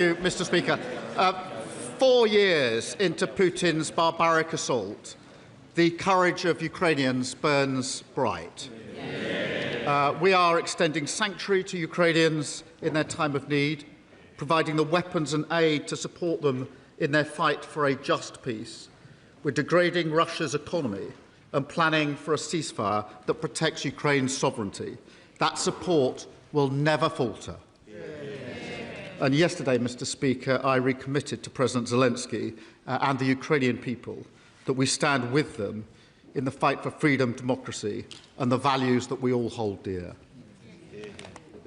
Mr. Speaker. 4 years into Putin's barbaric assault, the courage of Ukrainians burns bright. We are extending sanctuary to Ukrainians in their time of need, providing the weapons and aid to support them in their fight for a just peace. We're degrading Russia's economy and planning for a ceasefire that protects Ukraine's sovereignty. That support will never falter. And yesterday, Mr. Speaker, I recommitted to President Zelensky and the Ukrainian people that we stand with them in the fight for freedom, democracy and the values that we all hold dear.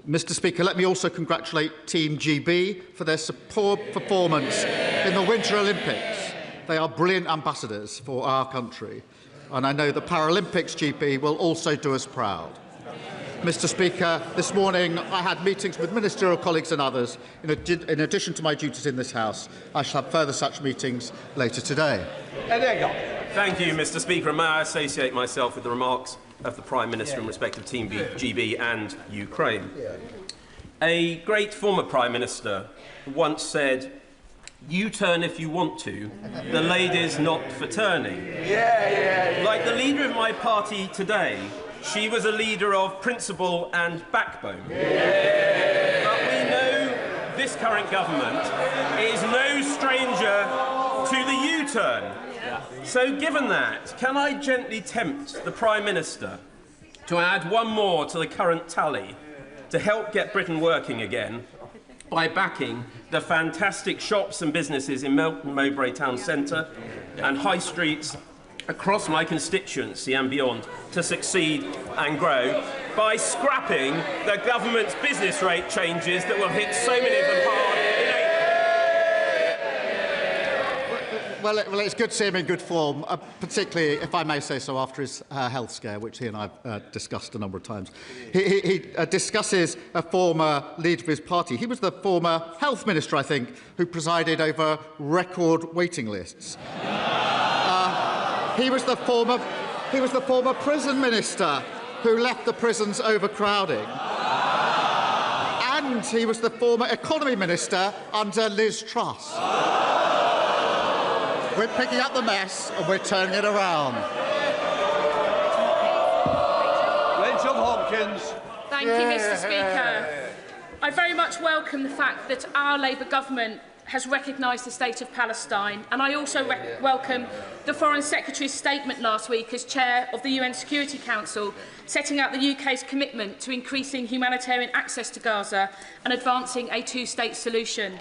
Mr. Speaker, let me also congratulate Team GB for their superb performance in the Winter Olympics. They are brilliant ambassadors for our country, and I know the Paralympics GB will also do us proud. Mr. Speaker, this morning I had meetings with ministerial colleagues and others. In addition to my duties in this House, I shall have further such meetings later today. Thank you, Mr. Speaker. And may I associate myself with the remarks of the Prime Minister in respect of Team GB and Ukraine. A great former Prime Minister once said, "You turn if you want to, the lady's not for turning." Like the leader of my party today, she was a leader of principle and backbone. But we know this current government is no stranger to the U-turn. So given that, can I gently tempt the Prime Minister to add one more to the current tally to help get Britain working again by backing the fantastic shops and businesses in Melton Mowbray Town Centre and high streets across my constituency and beyond to succeed and grow, by scrapping the government's business rate changes that will hit so many of them hard in April? Well, it's good to see him in good form, particularly, if I may say so, after his health scare, which he and I have discussed a number of times. He discusses a former leader of his party. He was the former health minister, I think, who presided over record waiting lists. He was the former prison minister who left the prisons overcrowding. And he was the former economy minister under Liz Truss. We're picking up the mess and we're turning it around. Rachel Hopkins. Thank you, Mr. Speaker. I very much welcome the fact that our Labour government has recognised the state of Palestine, and I also welcome the Foreign Secretary's statement last week as Chair of the UN Security Council, setting out the UK's commitment to increasing humanitarian access to Gaza and advancing a two-state solution.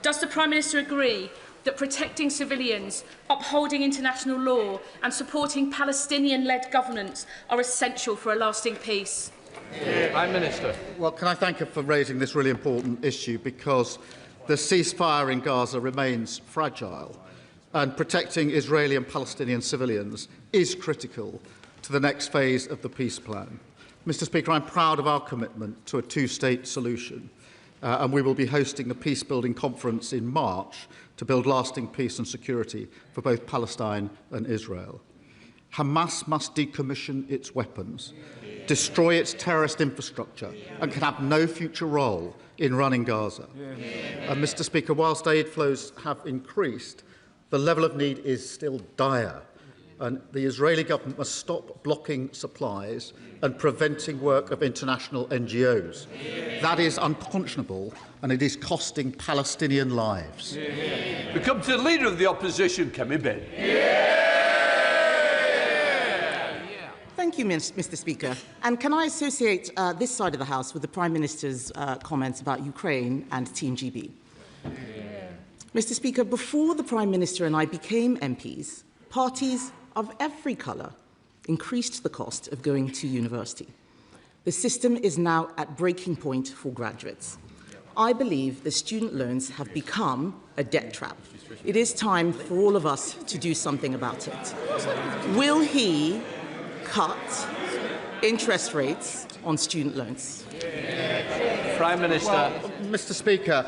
Does the Prime Minister agree that protecting civilians, upholding international law and supporting Palestinian-led governments are essential for a lasting peace? Prime Minister. Well, can I thank her for raising this really important issue, because the ceasefire in Gaza remains fragile, and protecting Israeli and Palestinian civilians is critical to the next phase of the peace plan. Mr. Speaker, I'm proud of our commitment to a two-state solution, and we will be hosting the peace-building conference in March to build lasting peace and security for both Palestine and Israel. Hamas must decommission its weapons, destroy its terrorist infrastructure, and can have no future role in running Gaza. And Mr. Speaker, whilst aid flows have increased, the level of need is still dire, and the Israeli government must stop blocking supplies and preventing work of international NGOs. That is unconscionable, and it is costing Palestinian lives. We come to the Leader of the Opposition, Kemi Ben. Thank you, Mr. Speaker. And can I associate this side of the House with the Prime Minister's comments about Ukraine and Team GB? Mr. Speaker, before the Prime Minister and I became MPs, parties of every colour increased the cost of going to university. The system is now at breaking point for graduates. I believe the student loans have become a debt trap. It is time for all of us to do something about it. Will he cut interest rates on student loans? Prime Minister. Well, Mr. Speaker,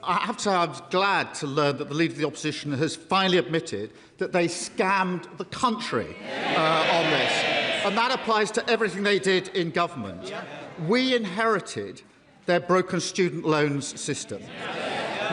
I have to say I was glad to learn that the Leader of the Opposition has finally admitted that they scammed the country on this. And that applies to everything they did in government. We inherited their broken student loans system.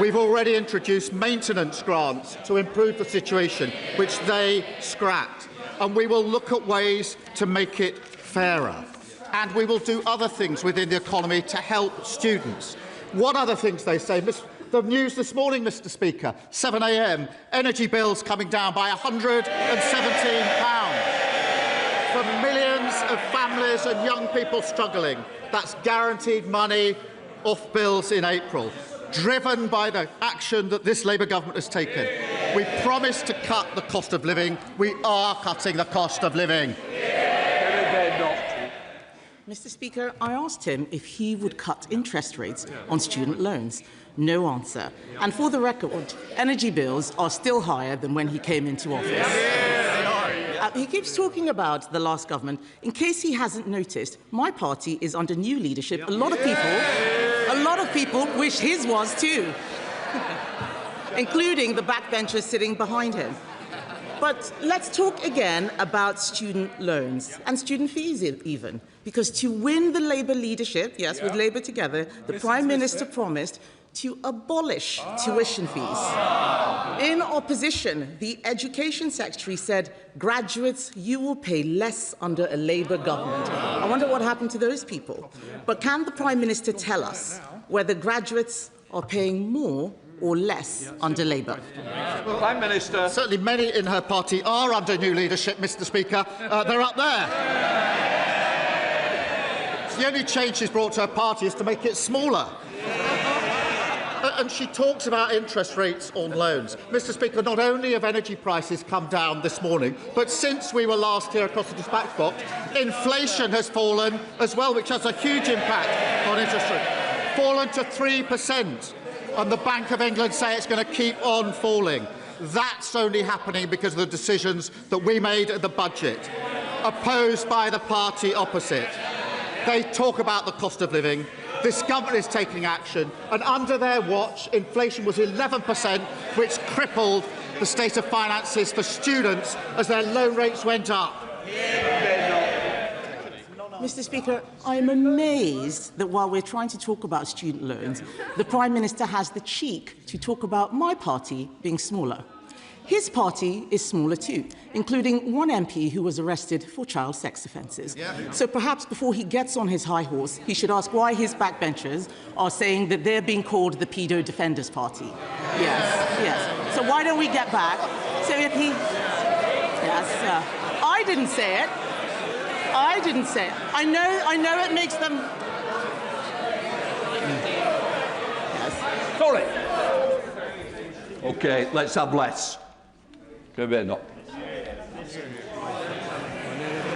We've already introduced maintenance grants to improve the situation, which they scrapped. And we will look at ways to make it fairer. And we will do other things within the economy to help students. What other things they say? The news this morning, Mr. Speaker, 7 a.m, energy bills coming down by £117 for millions of families and young people struggling. That's guaranteed money off bills in April, driven by the action that this Labour government has taken. We promised to cut the cost of living. We are cutting the cost of living. Mr. Speaker, I asked him if he would cut interest rates on student loans. No answer. And for the record, energy bills are still higher than when he came into office. He keeps talking about the last government. In case he hasn't noticed, my party is under new leadership. A lot of people wish his was too, including the backbenchers sitting behind him. But let's talk again about student loans and student fees even. Because to win the Labour leadership, yes, with Labour together, the Prime Minister promised to abolish tuition fees. In opposition, the Education Secretary said, graduates, you will pay less under a Labour government. I wonder what happened to those people. But can the Prime Minister tell us whether graduates are paying more or less under Labour? Prime Minister. Certainly many in her party are under new leadership, Mr. Speaker. They're up there. The only change she's brought to her party is to make it smaller. And she talks about interest rates on loans. Mr. Speaker, not only have energy prices come down this morning, but since we were last here across the dispatch box, inflation has fallen as well, which has a huge impact on interest rates. Fallen to 3%. And the Bank of England say it's going to keep on falling. That's only happening because of the decisions that we made at the budget, opposed by the party opposite. They talk about the cost of living. This government is taking action, and under their watch, inflation was 11%, which crippled the state of finances for students as their loan rates went up. Mr. Speaker, I am amazed that while we're trying to talk about student loans, the Prime Minister has the cheek to talk about my party being smaller. His party is smaller too, including one MP who was arrested for child sex offences. So perhaps before he gets on his high horse, he should ask why his backbenchers are saying that they're being called the Pedo Defenders Party. Yes. So why don't we get back? So if he... Yes, I didn't say it. I didn't say it. I know it makes them... Yes. Sorry. OK, let's have less. No.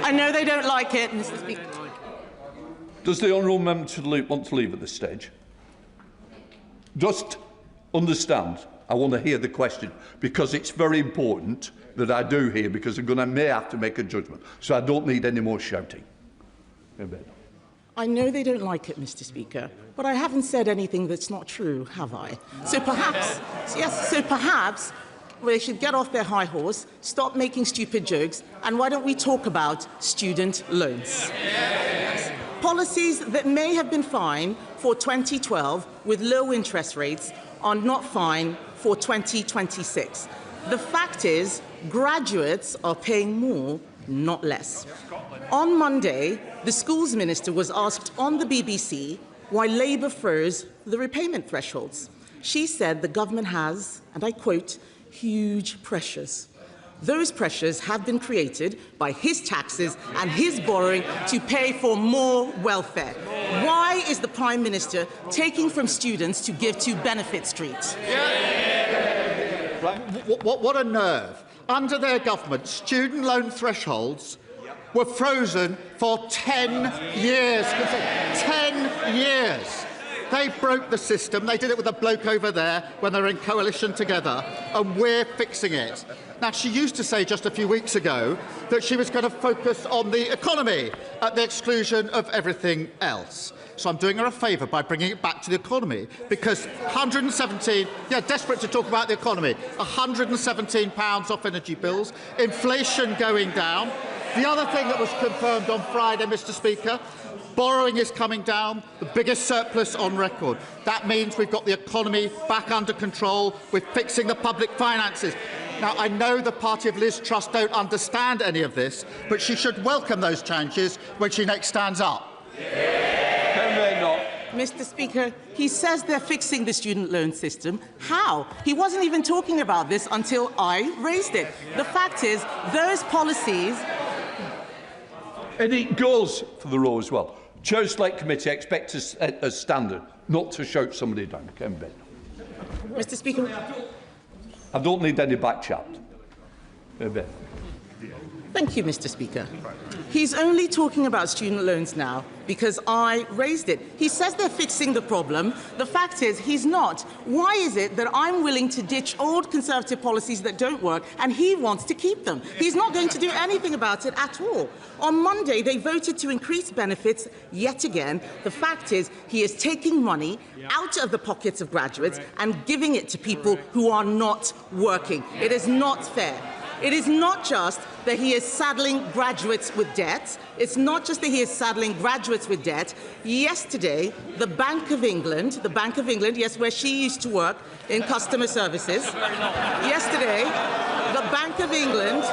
I know they don't like it, Mr. Speaker. Does the honourable member want to leave at this stage? Just understand, I want to hear the question, because it's very important that I do hear, because I'm may have to make a judgment. So I don't need any more shouting. I know they don't like it, Mr. Speaker, but I haven't said anything that's not true, have I? So perhaps they should get off their high horse, stop making stupid jokes, and why don't we talk about student loans? Policies that may have been fine for 2012 with low interest rates are not fine for 2026. The fact is, graduates are paying more, not less. On Monday, the Schools Minister was asked on the BBC why Labour froze the repayment thresholds. She said the government has, and I quote, huge pressures. Those pressures have been created by his taxes and his borrowing to pay for more welfare. Why is the Prime Minister taking from students to give to Benefit Street? What a nerve. Under their government, student loan thresholds were frozen for 10 years. 10 years. They broke the system. They did it with a bloke over there when they were in coalition together, and we're fixing it. Now, she used to say just a few weeks ago that she was going to focus on the economy at the exclusion of everything else. So I'm doing her a favour by bringing it back to the economy, because 117, desperate to talk about the economy, £117 off energy bills, inflation going down. The other thing that was confirmed on Friday, Mr. Speaker, Borrowing is coming down, the biggest surplus on record. That means we've got the economy back under control. We're fixing the public finances. Now, I know the party of Liz Truss don't understand any of this, but she should welcome those changes when she next stands up. Can they not? Mr. Speaker, he says they're fixing the student loan system. How? He wasn't even talking about this until I raised it. The fact is, those policies... And it goes for the row as well. Chair Select Committee expects a standard, not to shout somebody down. Ken Ben. Mr. Speaker... I don't need any back chat. Thank you, Mr. Speaker. He's only talking about student loans now because I raised it. He says they're fixing the problem. The fact is, he's not. Why is it that I'm willing to ditch old Conservative policies that don't work and he wants to keep them? He's not going to do anything about it at all. On Monday, they voted to increase benefits yet again. The fact is, he is taking money out of the pockets of graduates and giving it to people who are not working. It is not fair. It is not just that he is saddling graduates with debt. It's not just that he is saddling graduates with debt. Yesterday, the Bank of England, yes, where she used to work in customer services. Yesterday, the Bank of England...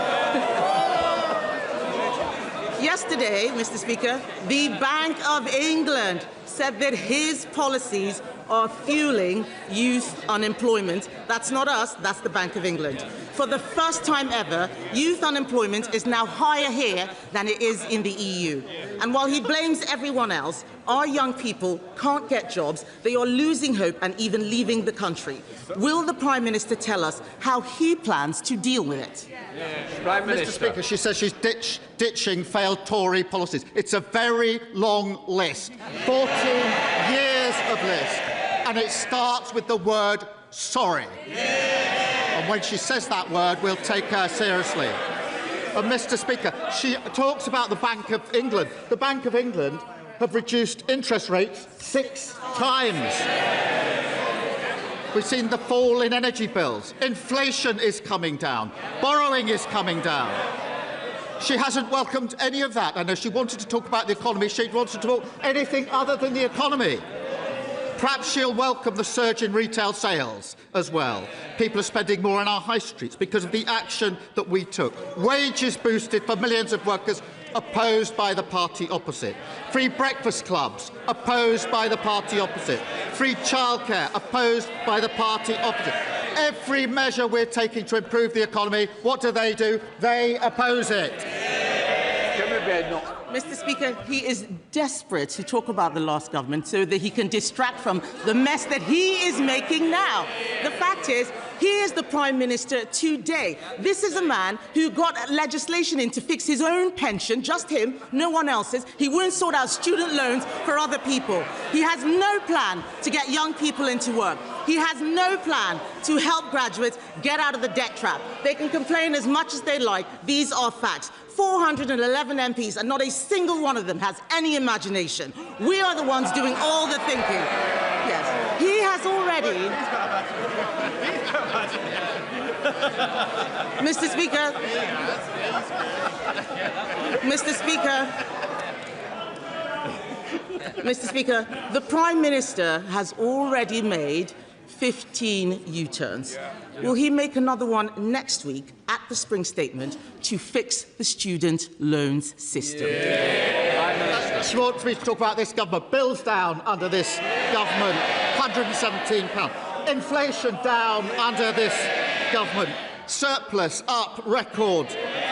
Yesterday, Mr. Speaker, the Bank of England said that his policies are fueling youth unemployment. That's not us, that's the Bank of England. For the first time ever, youth unemployment is now higher here than it is in the EU. And while he blames everyone else, our young people can't get jobs, they are losing hope and even leaving the country. Will the Prime Minister tell us how he plans to deal with it? Prime Minister. Mr. Speaker, she says she's ditching failed Tory policies. It's a very long list, 14 years of list, and it starts with the word sorry. And when she says that word, we'll take her seriously. And Mr. Speaker, she talks about the Bank of England. The Bank of England have reduced interest rates 6 times. We've seen the fall in energy bills. Inflation is coming down. Borrowing is coming down. She hasn't welcomed any of that. I know she wanted to talk about the economy. She wants to talk anything other than the economy. Perhaps she'll welcome the surge in retail sales as well. People are spending more on our high streets because of the action that we took. Wages boosted for millions of workers, opposed by the party opposite. Free breakfast clubs, opposed by the party opposite. Free childcare, opposed by the party opposite. Every measure we're taking to improve the economy, what do? They oppose it. Mr. Speaker, he is desperate to talk about the last government so that he can distract from the mess that he is making now. The fact is, he is the Prime Minister today. This is a man who got legislation in to fix his own pension, just him, no one else's. He won't sort out student loans for other people. He has no plan to get young people into work. He has no plan to help graduates get out of the debt trap. They can complain as much as they like. These are facts. 411 MPs, and not a single one of them has any imagination. We are the ones doing all the thinking. Yes, he has already... Mr. Speaker, Mr. Speaker, the Prime Minister has already made 15 U-turns. Will he make another one next week at the Spring Statement to fix the student loans system? She wants me to talk about this government. Bills down under this government, £117. Inflation down under this government. Surplus up, record.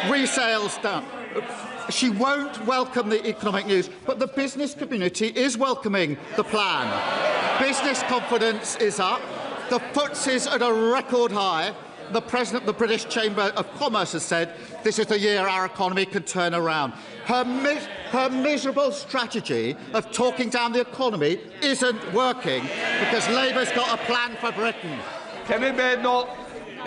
Resales down. She won't welcome the economic news, but the business community is welcoming the plan. Business confidence is up. The FTSE is at a record high. The President of the British Chamber of Commerce has said this is the year our economy can turn around. Her miserable strategy of talking down the economy isn't working because Labour's got a plan for Britain. Can we not?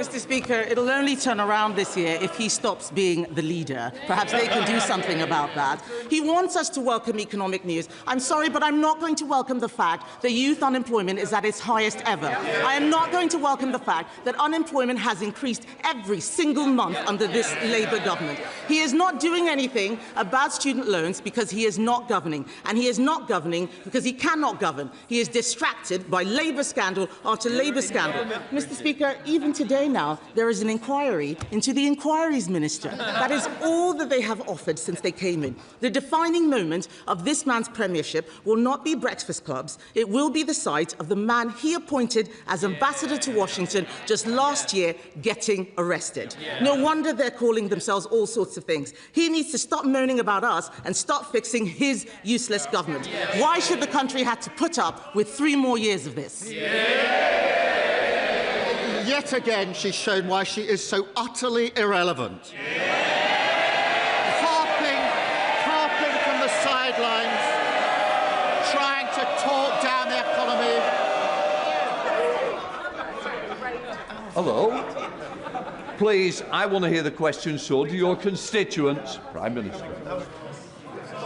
Mr. Speaker, it'll only turn around this year if he stops being the leader. Perhaps they can do something about that. He wants us to welcome economic news. I'm sorry, but I'm not going to welcome the fact that youth unemployment is at its highest ever. I am not going to welcome the fact that unemployment has increased every single month under this Labour government. He is not doing anything about student loans because he is not governing. And he is not governing because he cannot govern. He is distracted by Labour scandal after Labour scandal. Mr. Speaker, even today now, there is an inquiry into the Inquiries Minister. That is all that they have offered since they came in. The defining moment of this man's premiership will not be breakfast clubs. It will be the sight of the man he appointed as ambassador to Washington just last year getting arrested. No wonder they're calling themselves all sorts of things. He needs to stop moaning about us and start fixing his useless government. Why should the country have to put up with 3 more years of this? Yet again, she's shown why she is so utterly irrelevant. Harping from the sidelines, trying to talk down the economy. Hello? Please, I want to hear the question, so do your constituents. Prime Minister.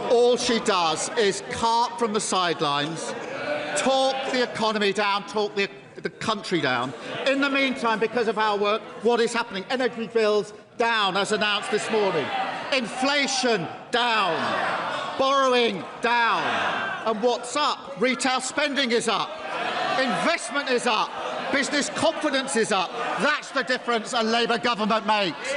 All she does is carp from the sidelines, talk the economy down, talk the country down. In the meantime, because of our work, what is happening? Energy bills down, as announced this morning. Inflation down. Borrowing down. And what's up? Retail spending is up. Investment is up. Business confidence is up. That's the difference a Labour government makes.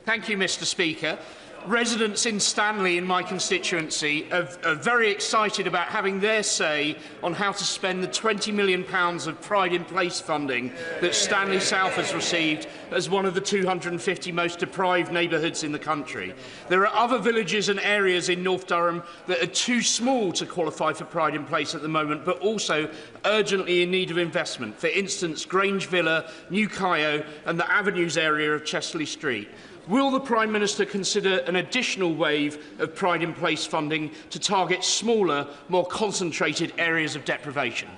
Thank you, Mr. Speaker. Residents in Stanley, in my constituency, are very excited about having their say on how to spend the £20 million of Pride in Place funding that Stanley South has received as one of the 250 most deprived neighbourhoods in the country. There are other villages and areas in North Durham that are too small to qualify for Pride in Place at the moment, but also urgently in need of investment. For instance, Grange Villa, New Kyo and the Avenues area of Chesterley Street. Will the Prime Minister consider an additional wave of Pride in Place funding to target smaller, more concentrated areas of deprivation?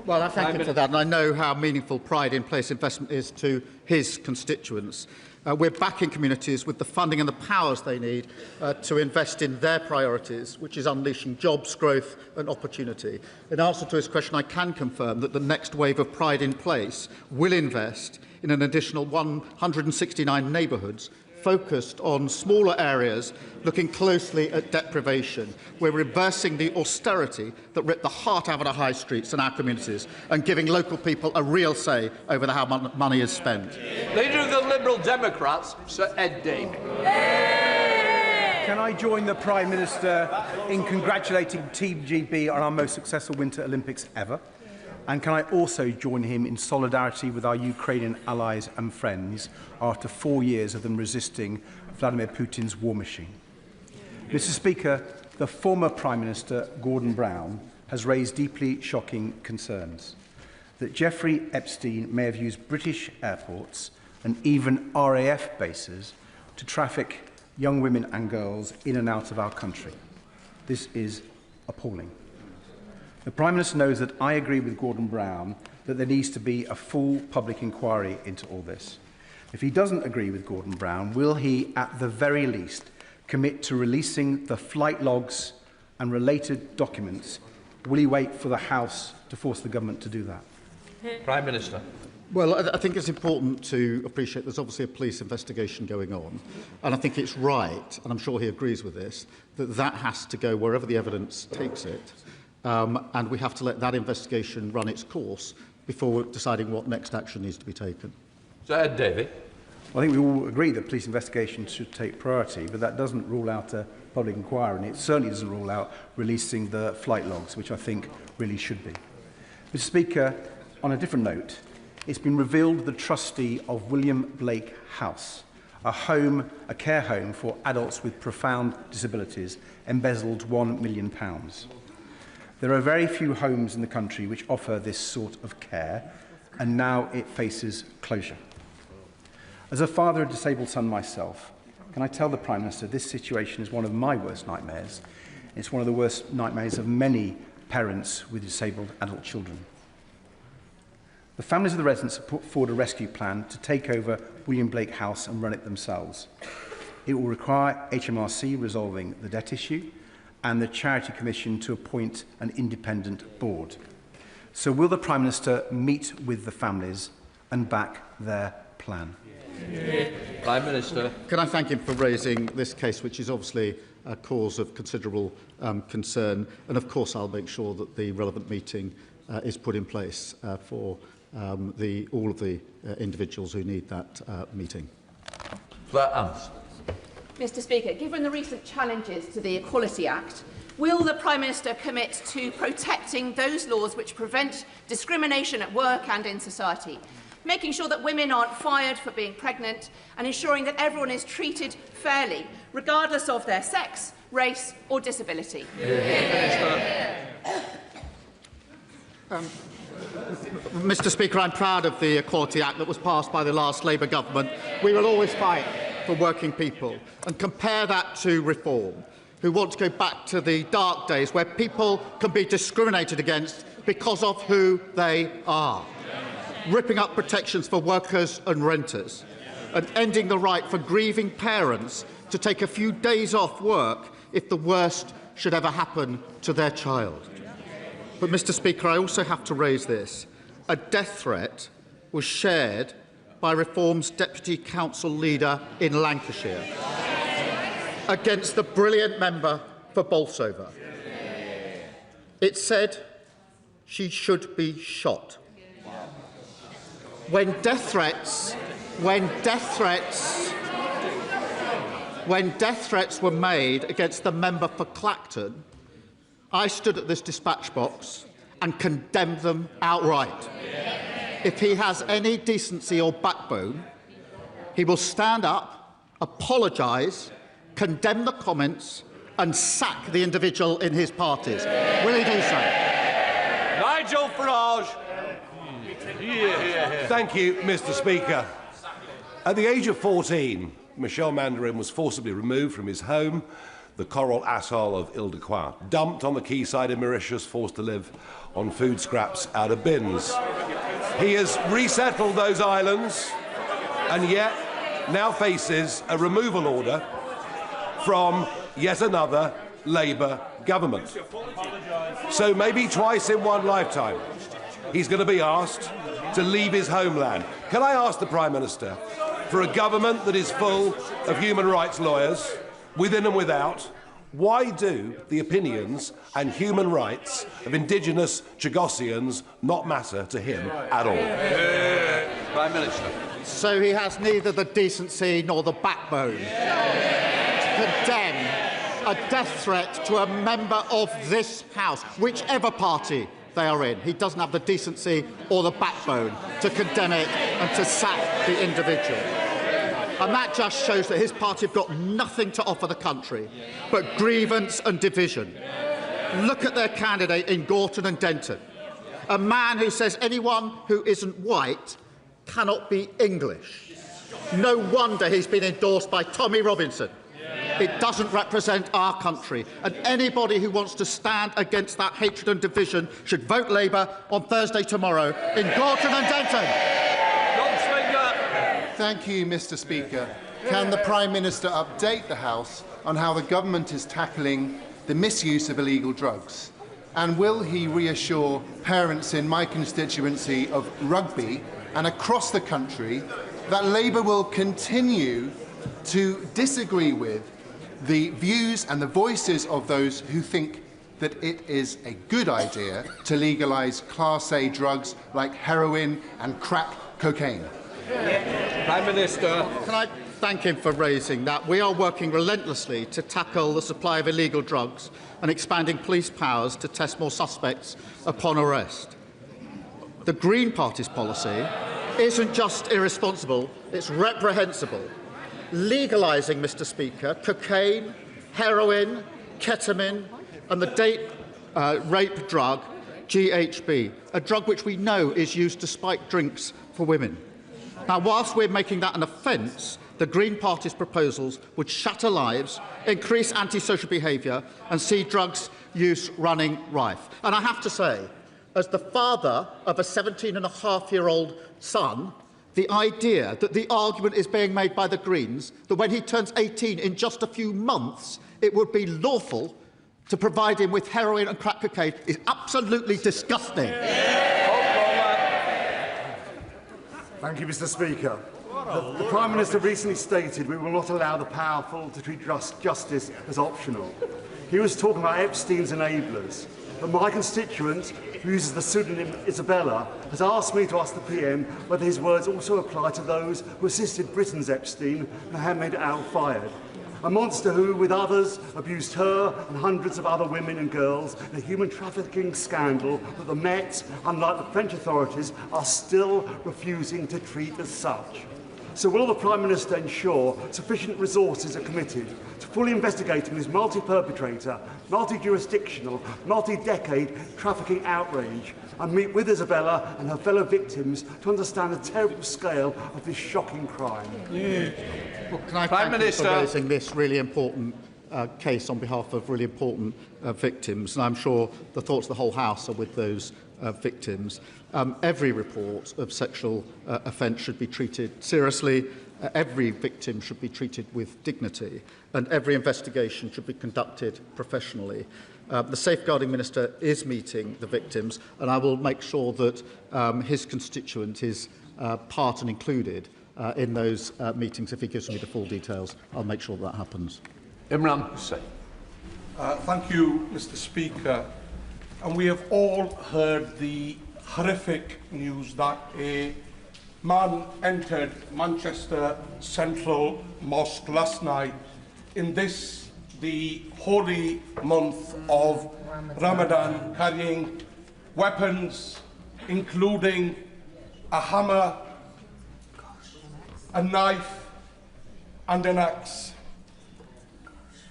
Well, I thank him for that, and I know how meaningful Pride in Place investment is to his constituents. We're backing communities with the funding and the powers they need to invest in their priorities, which is unleashing jobs, growth and opportunity. In answer to his question, I can confirm that the next wave of Pride in Place will invest in an additional 169 neighbourhoods focused on smaller areas, looking closely at deprivation. We're reversing the austerity that ripped the heart out of our high streets and our communities and giving local people a real say over how money is spent. Leader of the Liberal Democrats, Sir Ed Davey. Can I join the Prime Minister in congratulating Team GB on our most successful Winter Olympics ever? And can I also join him in solidarity with our Ukrainian allies and friends after 4 years of them resisting Vladimir Putin's war machine? Mr. Speaker, the former Prime Minister, Gordon Brown, has raised deeply shocking concerns that Jeffrey Epstein may have used British airports and even RAF bases to traffic young women and girls in and out of our country. This is appalling. The Prime Minister knows that I agree with Gordon Brown that there needs to be a full public inquiry into all this. If he doesn't agree with Gordon Brown, will he, at the very least, commit to releasing the flight logs and related documents? Will he wait for the House to force the government to do that? Prime Minister. Well, I think it's important to appreciate there's obviously a police investigation going on, and I think it's right, and I'm sure he agrees with this, that that has to go wherever the evidence takes it. And we have to let that investigation run its course before deciding what next action needs to be taken. Sir Ed Davey. I think we all agree that police investigations should take priority, but that doesn't rule out a public inquiry, and it certainly doesn't rule out releasing the flight logs, which I think really should be. Mr. Speaker, on a different note, it's been revealed the trustee of William Blake House, a care home for adults with profound disabilities, embezzled £1 million. There are very few homes in the country which offer this sort of care, and now it faces closure. As a father of a disabled son myself, can I tell the Prime Minister this situation is one of my worst nightmares? It's one of the worst nightmares of many parents with disabled adult children. The families of the residents have put forward a rescue plan to take over William Blake House and run it themselves. It will require HMRC resolving the debt issue and the Charity Commission to appoint an independent board. So will the Prime Minister meet with the families and back their plan? Prime Minister. Can I thank him for raising this case, which is obviously a cause of considerable concern, and of course I'll make sure that the relevant meeting is put in place for all of the individuals who need that meeting. That answer. Mr Speaker, given the recent challenges to the Equality Act, will the Prime Minister commit to protecting those laws which prevent discrimination at work and in society, making sure that women aren't fired for being pregnant and ensuring that everyone is treated fairly, regardless of their sex, race or disability? Mr Speaker, I'm proud of the Equality Act that was passed by the last Labour government. We will always fight for working people, and compare that to Reform, who want to go back to the dark days where people can be discriminated against because of who they are, ripping up protections for workers and renters, and ending the right for grieving parents to take a few days off work if the worst should ever happen to their child. But, Mr Speaker, I also have to raise this. A death threat was shared by Reform's Deputy Council leader in Lancashire against the brilliant member for Bolsover. It said she should be shot. When death threats were made against the member for Clacton, I stood at this dispatch box and condemned them outright. If he has any decency or backbone, he will stand up, apologise, condemn the comments and sack the individual in his parties. Will he do so? Nigel Farage. Thank you, Mr Speaker. At the age of 14, Michel Mandarin was forcibly removed from his home, the coral atoll of Ile-de-Quoi, dumped on the quayside of Mauritius, forced to live on food scraps out of bins. He has resettled those islands and yet now faces a removal order from yet another Labour government. So maybe twice in one lifetime, he's going to be asked to leave his homeland. Can I ask the Prime Minister, for a government that is full of human rights lawyers, within and without, why do the opinions and human rights of Indigenous Chagossians not matter to him at all? Prime Minister. So he has neither the decency nor the backbone to condemn a death threat to a member of this House, whichever party they are in. He doesn't have the decency or the backbone to condemn it and to sack the individual. And that just shows that his party have got nothing to offer the country but grievance and division. Look at their candidate in Gorton and Denton, a man who says anyone who isn't white cannot be English. No wonder he's been endorsed by Tommy Robinson. It doesn't represent our country, and anybody who wants to stand against that hatred and division should vote Labour on Thursday tomorrow in Gorton and Denton. Thank you, Mr Speaker. Can the Prime Minister update the House on how the government is tackling the misuse of illegal drugs? And will he reassure parents in my constituency of Rugby and across the country that Labour will continue to disagree with the views and the voices of those who think that it is a good idea to legalise Class A drugs like heroin and crack cocaine? Prime Minister. Can I thank him for raising that? We are working relentlessly to tackle the supply of illegal drugs and expanding police powers to test more suspects upon arrest. The Green Party's policy isn't just irresponsible, it's reprehensible. Legalising, Mr Speaker, cocaine, heroin, ketamine and the date rape drug GHB, a drug which we know is used to spike drinks for women. Now, whilst we're making that an offence, the Green Party's proposals would shatter lives, increase antisocial behaviour and see drugs use running rife. And I have to say, as the father of a 17-and-a-half-year-old son, the idea that the argument is being made by the Greens that when he turns 18 in just a few months, it would be lawful to provide him with heroin and crack cocaine is absolutely disgusting. Thank you, Mr. Speaker. The Prime Minister recently stated we will not allow the powerful to treat justice as optional. He was talking about Epstein's enablers. But my constituent, who uses the pseudonym Isabella, has asked me to ask the PM whether his words also apply to those who assisted Britain's Epstein and had made Al fired. A monster who, with others, abused her and hundreds of other women and girls in a human trafficking scandal that the Met, unlike the French authorities, are still refusing to treat as such. So will the Prime Minister ensure sufficient resources are committed to fully investigating this multi-perpetrator, multi-jurisdictional, multi-decade trafficking outrage and meet with Isabella and her fellow victims to understand the terrible scale of this shocking crime? Well, can I thank you for raising this really important case on behalf of really important victims, and I'm sure the thoughts of the whole House are with those victims. Every report of sexual offence should be treated seriously, every victim should be treated with dignity, and every investigation should be conducted professionally. The Safeguarding Minister is meeting the victims, and I will make sure that his constituent is part and included in those meetings. If he gives me the full details, I'll make sure that happens. Imran Hussain. Thank you, Mr. Speaker. And we have all heard the horrific news that a man entered Manchester Central Mosque last night in this, the holy month of Ramadan, carrying weapons, including a hammer, a knife and an axe.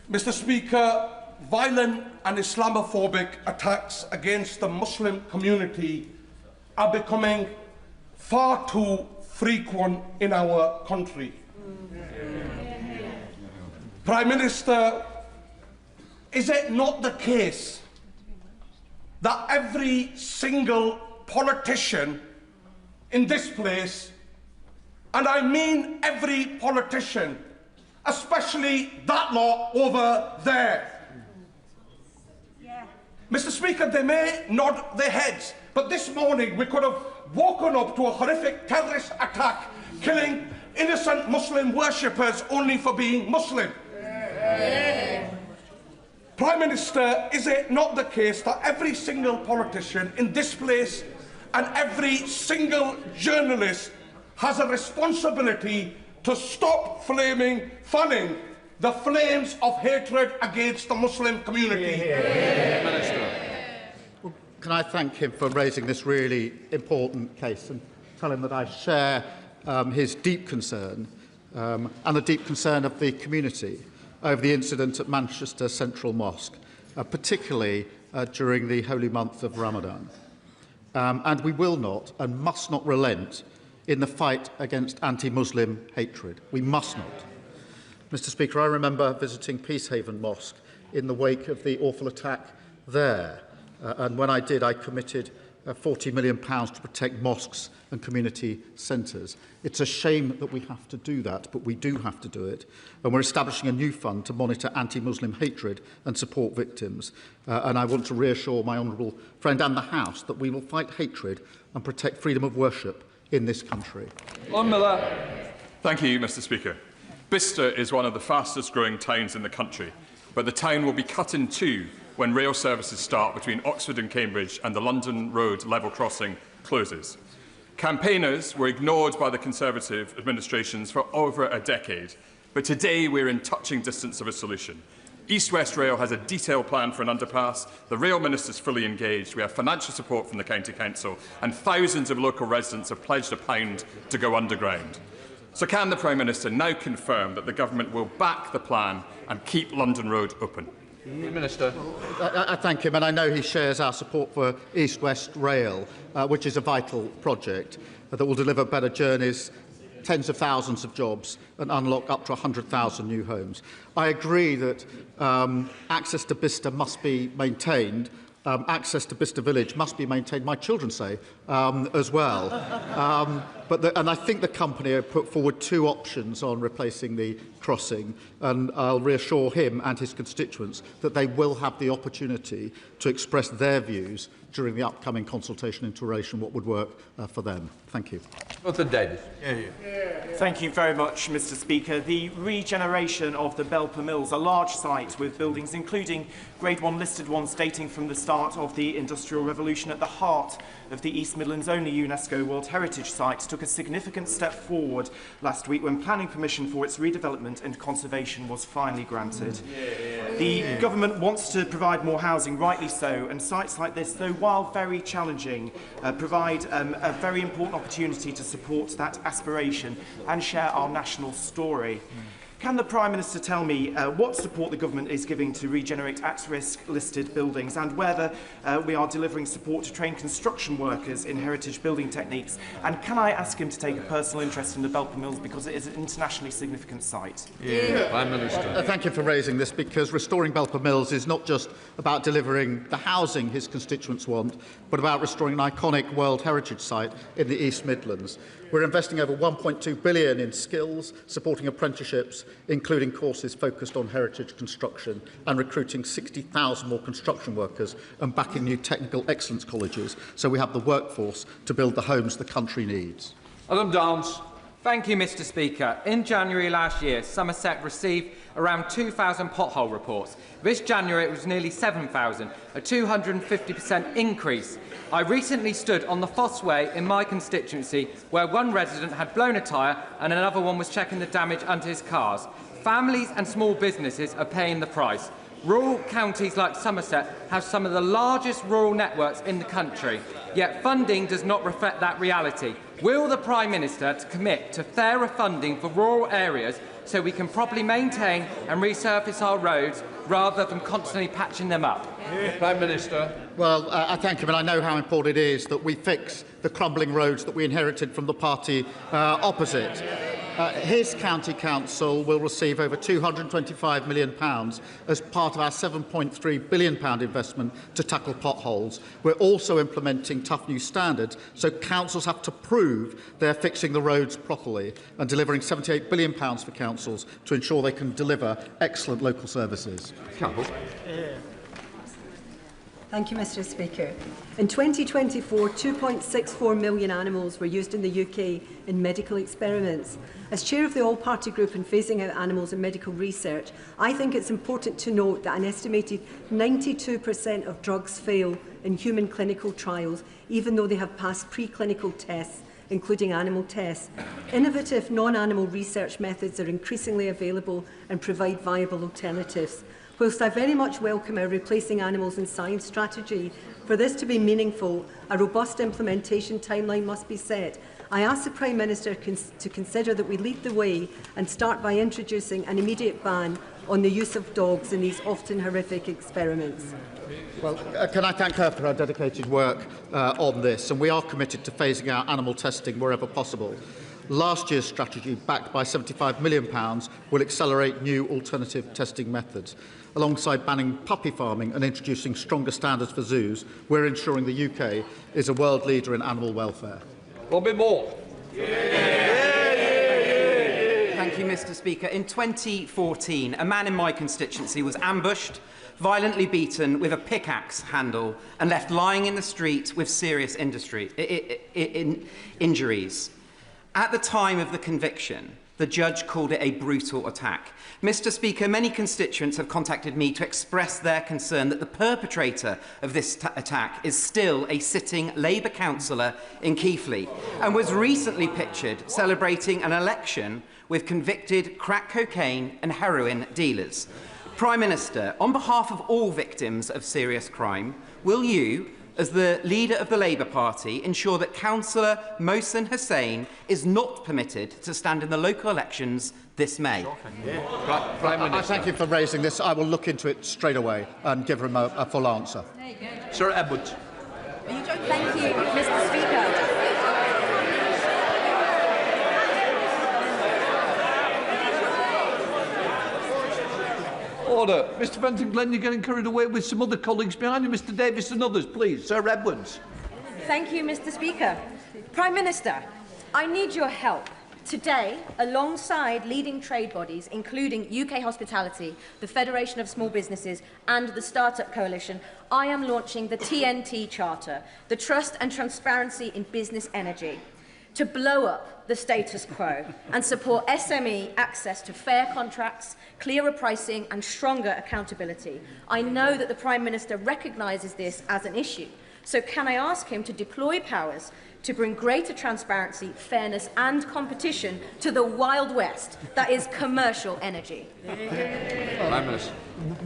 Mr. Speaker, violent and Islamophobic attacks against the Muslim community are becoming far too frequent in our country. Prime Minister, is it not the case that every single politician in this place, and I mean every politician, especially that lot over there. Mr. Speaker, they may nod their heads, but this morning we could have woken up to a horrific terrorist attack, killing innocent Muslim worshippers only for being Muslim. Prime Minister, is it not the case that every single politician in this place and every single journalist has a responsibility to stop fanning the flames of hatred against the Muslim community? Minister. Well, can I thank him for raising this really important case and tell him that I share his deep concern and the deep concern of the community over the incident at Manchester Central Mosque, particularly during the holy month of Ramadan. And we will not and must not relent in the fight against anti-Muslim hatred. We must not. Mr. Speaker, I remember visiting Peacehaven Mosque in the wake of the awful attack there. And when I did, I committed £40 million to protect mosques and community centres. It's a shame that we have to do that, but we do have to do it. And we're establishing a new fund to monitor anti-Muslim hatred and support victims. And I want to reassure my honourable friend and the House that we will fight hatred and protect freedom of worship in this country. Lord Miller. Thank you, Mr. Speaker. Bicester is one of the fastest growing towns in the country, but the town will be cut in two when rail services start between Oxford and Cambridge and the London Road level crossing closes. Campaigners were ignored by the Conservative administrations for over a decade, but today we're in touching distance of a solution. East West Rail has a detailed plan for an underpass, the Rail Minister is fully engaged, we have financial support from the County Council, and thousands of local residents have pledged £1 to go underground. So can the Prime Minister now confirm that the Government will back the plan and keep London Road open? Minister. I thank him, and I know he shares our support for East West Rail, which is a vital project that will deliver better journeys, tens of thousands of jobs and unlock up to 100,000 new homes. I agree that access to Bicester must be maintained, access to Bicester Village must be maintained, my children say, as well. And I think the company have put forward 2 options on replacing the crossing, and I'll reassure him and his constituents that they will have the opportunity to express their views during the upcoming consultation into relation what would work for them. Thank you. Davis. Thank you very much, Mr. Speaker. The regeneration of the Belper Mills, a large site with buildings including Grade 1 listed ones dating from the start of the Industrial Revolution at the heart of the East Midlands' only UNESCO World Heritage Site, took a significant step forward last week when planning permission for its redevelopment and conservation was finally granted. The government wants to provide more housing, rightly so, and sites like this, though while very challenging, provide a very important opportunity to support that aspiration and share our national story. Can the Prime Minister tell me what support the government is giving to regenerate at-risk listed buildings and whether we are delivering support to train construction workers in heritage building techniques? And can I ask him to take a personal interest in the Belper Mills because it is an internationally significant site? Prime Minister. Thank you for raising this, because restoring Belper Mills is not just about delivering the housing his constituents want, but about restoring an iconic World Heritage Site in the East Midlands. We're investing over £1.2 billion in skills, supporting apprenticeships, including courses focused on heritage construction, and recruiting 60,000 more construction workers and backing new technical excellence colleges, so we have the workforce to build the homes the country needs. Adam Downs. Thank you, Mr. Speaker. In January last year, Somerset received around 2,000 pothole reports. This January it was nearly 7,000, a 250% increase. I recently stood on the Foss Way in my constituency where one resident had blown a tyre and another one was checking the damage under his cars. Families and small businesses are paying the price. Rural counties like Somerset have some of the largest rural networks in the country, yet funding does not reflect that reality. Will the Prime Minister commit to fairer funding for rural areas so we can properly maintain and resurface our roads rather than constantly patching them up? Prime Minister. Well, I thank him, and I know how important it is that we fix the crumbling roads that we inherited from the party opposite. His county council will receive over £225 million as part of our £7.3 billion investment to tackle potholes. We're also implementing tough new standards, so councils have to prove they're fixing the roads properly, and delivering £78 billion for councils to ensure they can deliver excellent local services. Campbell. Thank you, Mr. Speaker. In 2024, 2.64 million animals were used in the UK in medical experiments. As chair of the all-party group in phasing out animals in medical research, I think it's important to note that an estimated 92% of drugs fail in human clinical trials, even though they have passed preclinical tests, including animal tests. Innovative non-animal research methods are increasingly available and provide viable alternatives. Whilst I very much welcome our Replacing Animals in Science strategy, for this to be meaningful, a robust implementation timeline must be set. I ask the Prime Minister to consider that we lead the way and start by introducing an immediate ban on the use of dogs in these often horrific experiments. Well, can I thank her for her dedicated work on this, and we are committed to phasing out animal testing wherever possible. Last year's strategy, backed by £75 million, will accelerate new alternative testing methods. Alongside banning puppy farming and introducing stronger standards for zoos, we're ensuring the UK is a world leader in animal welfare. Robin Moore. Thank you, Mr. Speaker. In 2014, a man in my constituency was ambushed, violently beaten with a pickaxe handle and left lying in the street with serious injuries. At the time of the conviction, the judge called it a brutal attack. Mr. Speaker, many constituents have contacted me to express their concern that the perpetrator of this attack is still a sitting Labour councillor in Keighley and was recently pictured celebrating an election with convicted crack cocaine and heroin dealers. Prime Minister, on behalf of all victims of serious crime, will you, as the leader of the Labour Party, ensure that Councillor Mohsen Hussain is not permitted to stand in the local elections this May? Prime Minister. I thank you for raising this. I will look into it straight away and give him a full answer. Sir Edwards. Thank you, Mr. Speaker. Order. Mr Fenton Glenn, you're getting carried away with some other colleagues behind you. Mr Davis and others, please. Sir Edwards. Thank you, Mr Speaker. Prime Minister, I need your help. Today, alongside leading trade bodies, including UK Hospitality, the Federation of Small Businesses and the Startup Coalition, I am launching the TNT Charter, the Trust and Transparency in Business Energy, to blow up the status quo and support SME access to fair contracts, clearer pricing and stronger accountability. I know that the Prime Minister recognises this as an issue, so can I ask him to deploy powers to bring greater transparency, fairness and competition to the Wild West that is commercial energy?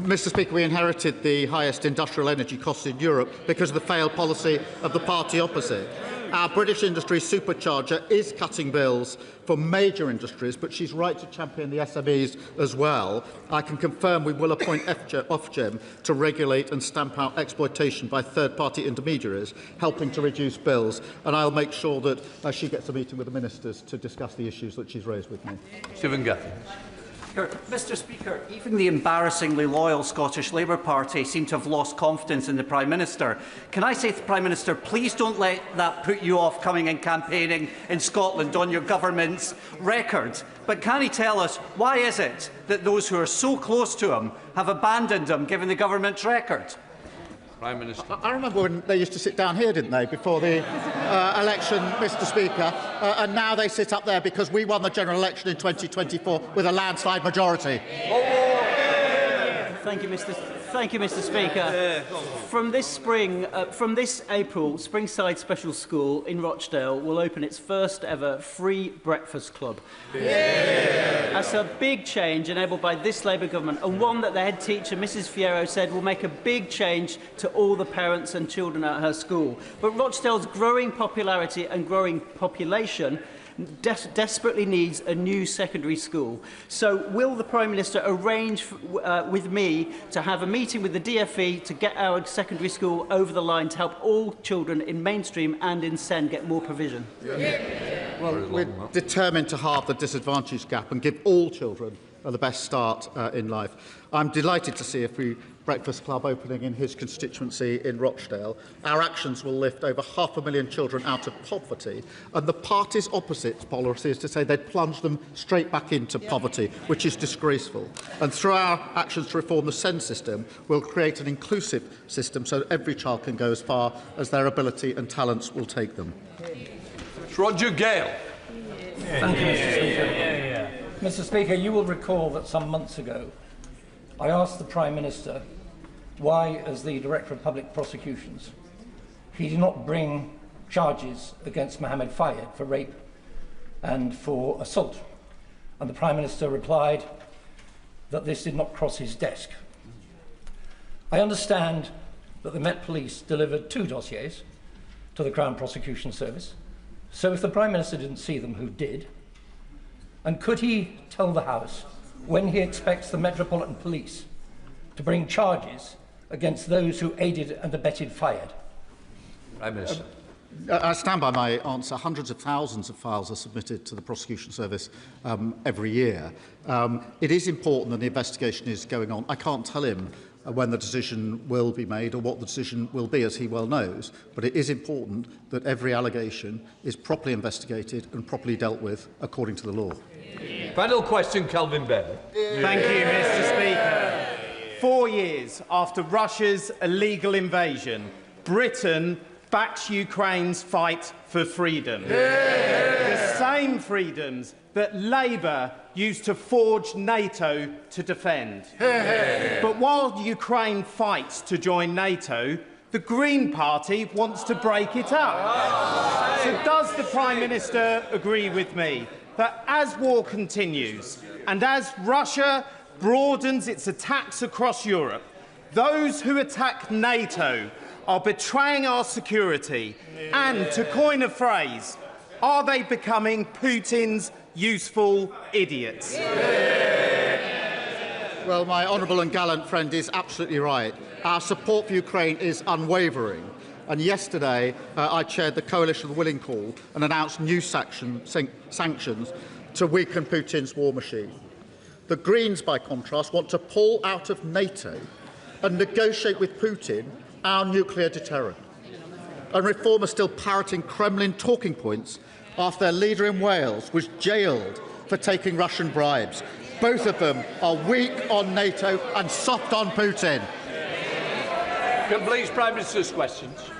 Mr Speaker, we inherited the highest industrial energy costs in Europe because of the failed policy of the party opposite. Our British industry supercharger is cutting bills for major industries, but she's right to champion the SMEs as well. I can confirm we will appoint Ofgem to regulate and stamp out exploitation by third-party intermediaries, helping to reduce bills, and I'll make sure that she gets a meeting with the ministers to discuss the issues that she's raised with me. Stephen Gaffney. Mr Speaker, even the embarrassingly loyal Scottish Labour Party seem to have lost confidence in the Prime Minister. Can I say to the Prime Minister, please don't let that put you off coming and campaigning in Scotland on your government's record. But can he tell us why is it that those who are so close to him have abandoned him, given the government's record? Prime Minister. I remember when they used to sit down here, didn't they, before the election, Mr Speaker, and now they sit up there because we won the general election in 2024 with a landslide majority. Thank you, Mr Speaker. From this April, Springside Special School in Rochdale will open its first ever free breakfast club. That's a big change enabled by this Labour government, and one that the head teacher, Mrs Fierro, said will make a big change to all the parents and children at her school. But Rochdale's growing popularity and growing population desperately needs a new secondary school. So will the Prime Minister arrange with me to have a meeting with the DFE to get our secondary school over the line to help all children in mainstream and in SEN get more provision? Well, we're determined to halve the disadvantage gap and give all children the best start in life. I'm delighted to see a free breakfast club opening in his constituency in Rochdale. Our actions will lift over 500,000 children out of poverty, and the party's opposite policy is to say they'd plunge them straight back into poverty, which is disgraceful. And through our actions to reform the SEN system, we'll create an inclusive system so that every child can go as far as their ability and talents will take them. Roger Gale. Thank you, Mr Speaker. Mr Speaker, you will recall that some months ago I asked the Prime Minister why, as the Director of Public Prosecutions, he did not bring charges against Mohammed Fayed for rape and for assault. And the Prime Minister replied that this did not cross his desk. I understand that the Met Police delivered 2 dossiers to the Crown Prosecution Service. So if the Prime Minister didn't see them, who did? And could he tell the House when he expects the Metropolitan Police to bring charges against those who aided and abetted Fayed? Prime Minister. I stand by my answer. Hundreds of thousands of files are submitted to the Prosecution Service every year. It is important that the investigation is going on. I can't tell him when the decision will be made or what the decision will be, as he well knows, but it is important that every allegation is properly investigated and properly dealt with according to the law. Final question, Kelvin Benn. Thank you, Mr Speaker. 4 years after Russia's illegal invasion, Britain backs Ukraine's fight for freedom. The same freedoms that Labour used to forge NATO to defend. But while Ukraine fights to join NATO, the Green Party wants to break it up. So does the Prime Minister agree with me that as war continues and as Russia broadens its attacks across Europe, those who attack NATO are betraying our security and, to coin a phrase, are they becoming Putin's useful idiots? Well, my honourable and gallant friend is absolutely right. Our support for Ukraine is unwavering. And yesterday, I chaired the Coalition of the Willing Call and announced new sanctions to weaken Putin's war machine. The Greens, by contrast, want to pull out of NATO and negotiate with Putin our nuclear deterrent. And Reform are still parroting Kremlin talking points after their leader in Wales was jailed for taking Russian bribes. Both of them are weak on NATO and soft on Putin. Can please Prime Minister's questions?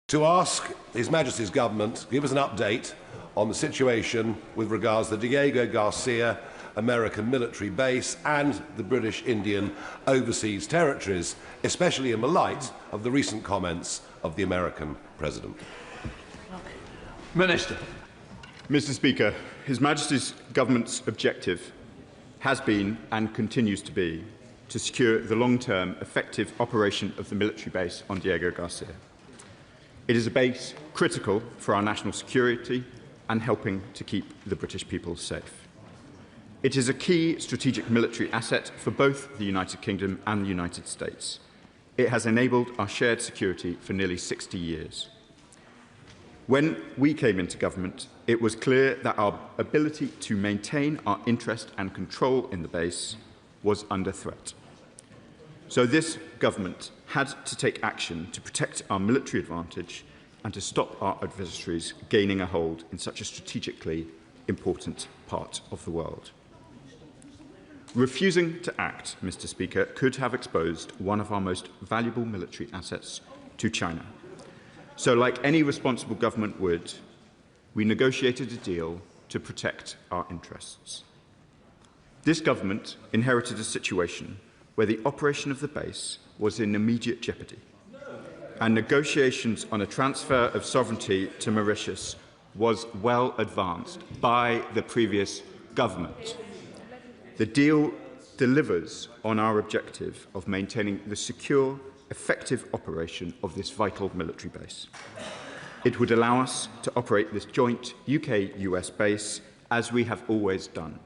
To ask His Majesty's Government give us an update on the situation with regards to the Diego Garcia American military base and the British Indian overseas territories, especially in the light of the recent comments of the American President. Minister. Mr. Speaker, His Majesty's Government's objective has been and continues to be to secure the long-term effective operation of the military base on Diego Garcia. It is a base critical for our national security and helping to keep the British people safe. It is a key strategic military asset for both the United Kingdom and the United States. It has enabled our shared security for nearly 60 years. When we came into government, it was clear that our ability to maintain our interest and control in the base was under threat. So this government had to take action to protect our military advantage and to stop our adversaries gaining a hold in such a strategically important part of the world. Refusing to act, Mr. Speaker, could have exposed one of our most valuable military assets to China. So, like any responsible government would, we negotiated a deal to protect our interests. This government inherited a situation where the operation of the base was in immediate jeopardy, and negotiations on a transfer of sovereignty to Mauritius was well advanced by the previous government. The deal delivers on our objective of maintaining the secure, effective operation of this vital military base. It would allow us to operate this joint UK-US base as we have always done.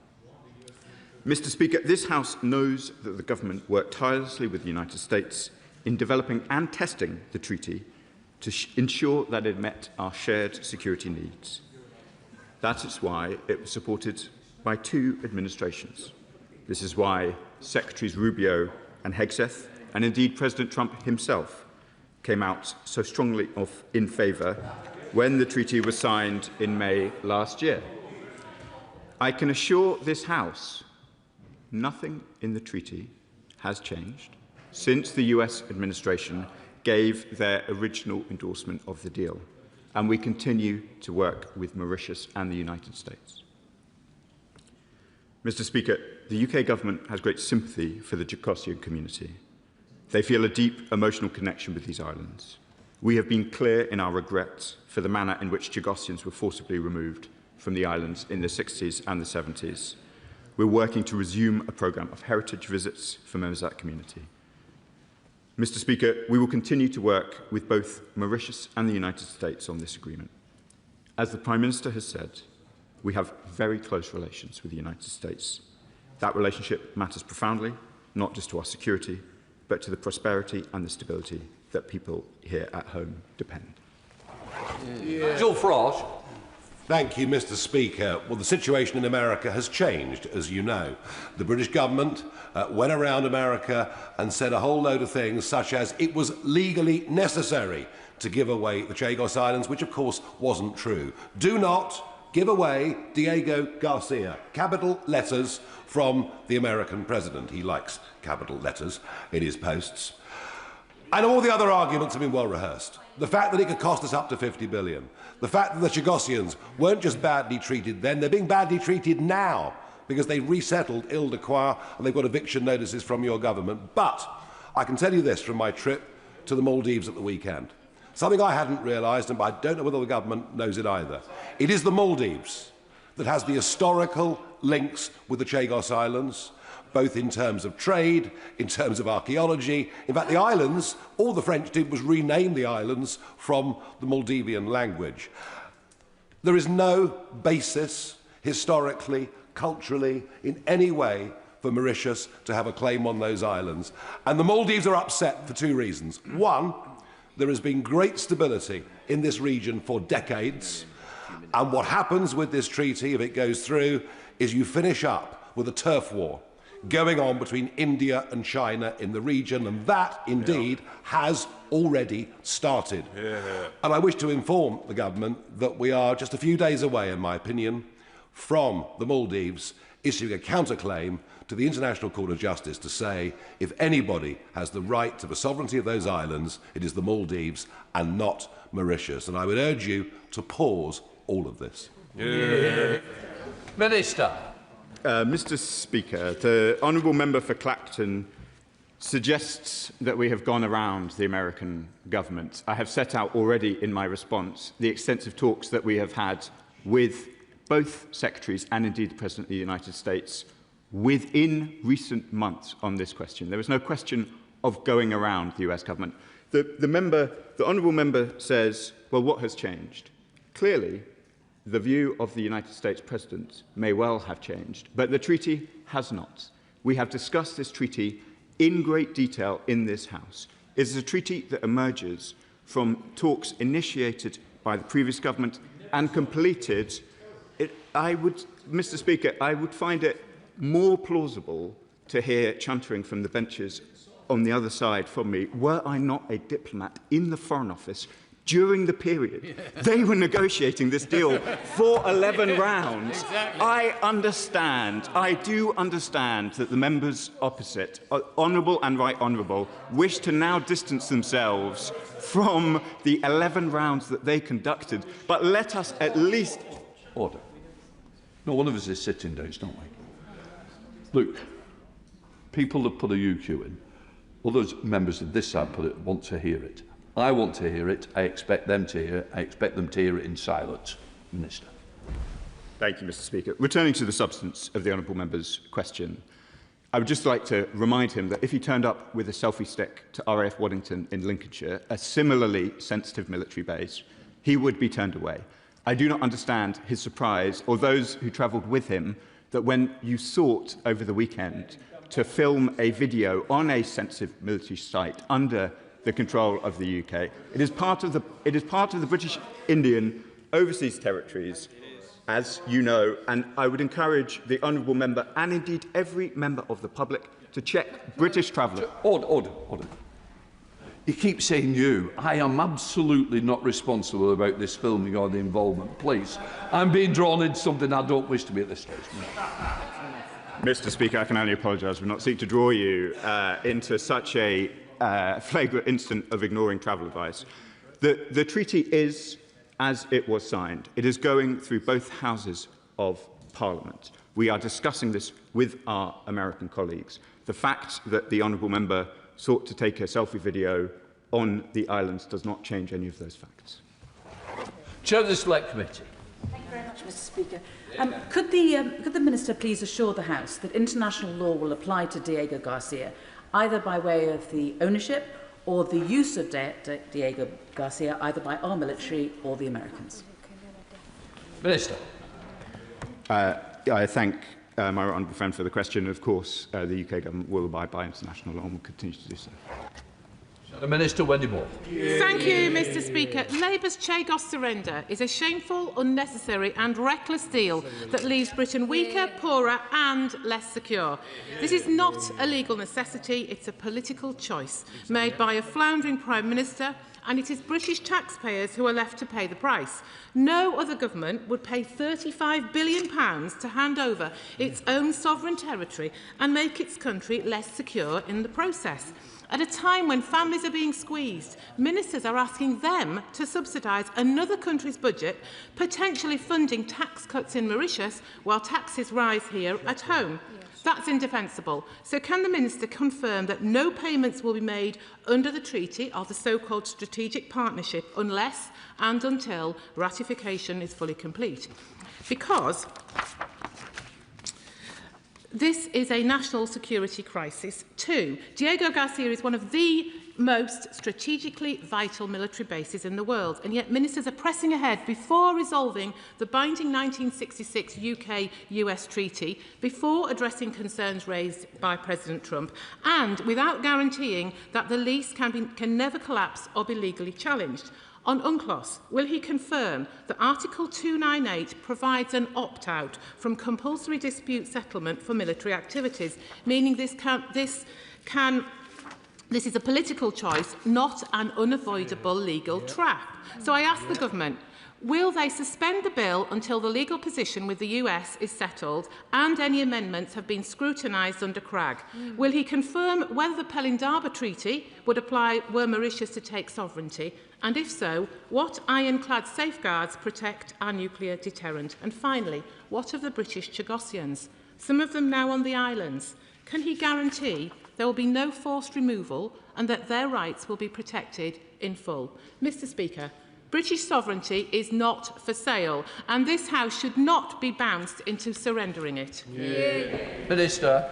Mr. Speaker, this House knows that the government worked tirelessly with the United States in developing and testing the treaty to ensure that it met our shared security needs. That is why it was supported by two administrations. This is why Secretaries Rubio and Hegseth, and indeed President Trump himself, came out so strongly in favour when the treaty was signed in May last year. I can assure this House nothing in the treaty has changed since the US administration gave their original endorsement of the deal, and we continue to work with Mauritius and the United States. Mr. Speaker, the UK government has great sympathy for the Jacosian community. They feel a deep emotional connection with these islands. We have been clear in our regret for the manner in which Jacosians were forcibly removed from the islands in the 60s and the 70s. We're working to resume a programme of heritage visits for members of that community. Mr. Speaker, we will continue to work with both Mauritius and the United States on this agreement. As the Prime Minister has said, we have very close relations with the United States. That relationship matters profoundly, not just to our security, but to the prosperity and the stability that people here at home depend. Jill Frost. Thank you, Mr. Speaker. Well, the situation in America has changed, as you know. The British government went around America and said a whole load of things, such as it was legally necessary to give away the Chagos Islands, which of course wasn't true. Do not give away Diego Garcia. Capital letters from the American president. He likes capital letters in his posts. And all the other arguments have been well rehearsed. The fact that it could cost us up to 50 billion. The fact that the Chagosians weren't just badly treated then, they're being badly treated now because they resettled Ile-de-Croix and they've got eviction notices from your government. But I can tell you this from my trip to the Maldives at the weekend. Something I hadn't realised, and I don't know whether the government knows it either. It is the Maldives that has the historical links with the Chagos Islands, both in terms of trade, in terms of archaeology. In fact, the islands, all the French did was rename the islands from the Maldivian language. There is no basis, historically, culturally, in any way, for Mauritius to have a claim on those islands. And the Maldives are upset for two reasons. One, there has been great stability in this region for decades. And what happens with this treaty, if it goes through, is you finish up with a turf war going on between India and China in the region, and that, indeed, has already started. And I wish to inform the government that we are just a few days away, in my opinion, from the Maldives issuing a counterclaim to the International Court of Justice to say if anybody has the right to the sovereignty of those islands, it is the Maldives and not Mauritius. And I would urge you to pause all of this. Minister. Mr. Speaker, the honourable member for Clacton suggests that we have gone around the American government. I have set out already in my response the extensive talks that we have had with both secretaries and indeed the President of the United States within recent months on this question. There is no question of going around the US government. The honourable member says, well, what has changed? Clearly, the view of the United States President may well have changed, but the treaty has not. We have discussed this treaty in great detail in this House. It is a treaty that emerges from talks initiated by the previous government and completed. Mr. Speaker, I would find it more plausible to hear chuntering from the benches on the other side from me were I not a diplomat in the Foreign Office during the period they were negotiating this deal for 11 rounds. Exactly. I do understand that the members opposite, honourable and right honourable, wish to now distance themselves from the 11 rounds that they conducted. But let us at least... Order. No, one of us is sitting down, don't we? Look, people that put a UQ in, others members of this side put it, want to hear it. I want to hear it. I expect them to hear it. I expect them to hear it in silence. Minister. Thank you, Mr. Speaker. Returning to the substance of the honourable member's question, I would just like to remind him that if he turned up with a selfie stick to RAF Waddington in Lincolnshire, a similarly sensitive military base, he would be turned away. I do not understand his surprise, or those who travelled with him, that when you sought over the weekend to film a video on a sensitive military site under the control of the UK. It is part of the British Indian overseas territories, as you know, and I would encourage the honourable member and indeed every member of the public to check British travellers. Order. You keep saying you. I am absolutely not responsible about this filming or the involvement. Please, I'm being drawn into something I don't wish to be at this stage. Mr. Speaker, I can only apologise for not seeking to draw you into such a flagrant instance of ignoring travel advice. The treaty is as it was signed. It is going through both houses of Parliament. We are discussing this with our American colleagues. The fact that the honourable member sought to take a selfie video on the islands does not change any of those facts. Chair of the Select Committee. Thank you very much, Mr. Speaker. Could the Minister please assure the House that international law will apply to Diego Garcia, either by way of the ownership or the use of Diego Garcia, either by our military or the Americans? Minister. I thank my honourable friend for the question. Of course, the UK government will abide by international law and will continue to do so. The Minister, Wendy Moore. Thank you, Mr Speaker. Labour's Chagos surrender is a shameful, unnecessary and reckless deal that leaves Britain weaker, poorer and less secure. This is not a legal necessity, it's a political choice made by a floundering Prime Minister, and it is British taxpayers who are left to pay the price. No other government would pay £35 billion to hand over its own sovereign territory and make its country less secure in the process. At a time when families are being squeezed, ministers are asking them to subsidise another country's budget, potentially funding tax cuts in Mauritius while taxes rise here at home. That's indefensible. So can the Minister confirm that no payments will be made under the treaty of the so-called strategic partnership unless and until ratification is fully complete? Because this is a national security crisis too. Diego Garcia is one of the most strategically vital military bases in the world, and yet ministers are pressing ahead before resolving the binding 1966 UK-US treaty, before addressing concerns raised by President Trump, and without guaranteeing that the lease can never collapse or be legally challenged. On UNCLOS, will he confirm that Article 298 provides an opt-out from compulsory dispute settlement for military activities, meaning this is a political choice, not an unavoidable legal trap? So I ask the government, will they suspend the bill until the legal position with the US is settled and any amendments have been scrutinised under CRAG? Will he confirm whether the Pelindaba Treaty would apply were Mauritius to take sovereignty? And if so, what ironclad safeguards protect our nuclear deterrent? And finally, what of the British Chagossians, some of them now on the islands? Can he guarantee there will be no forced removal and that their rights will be protected in full? Mr Speaker, British sovereignty is not for sale, and this House should not be bounced into surrendering it. Minister.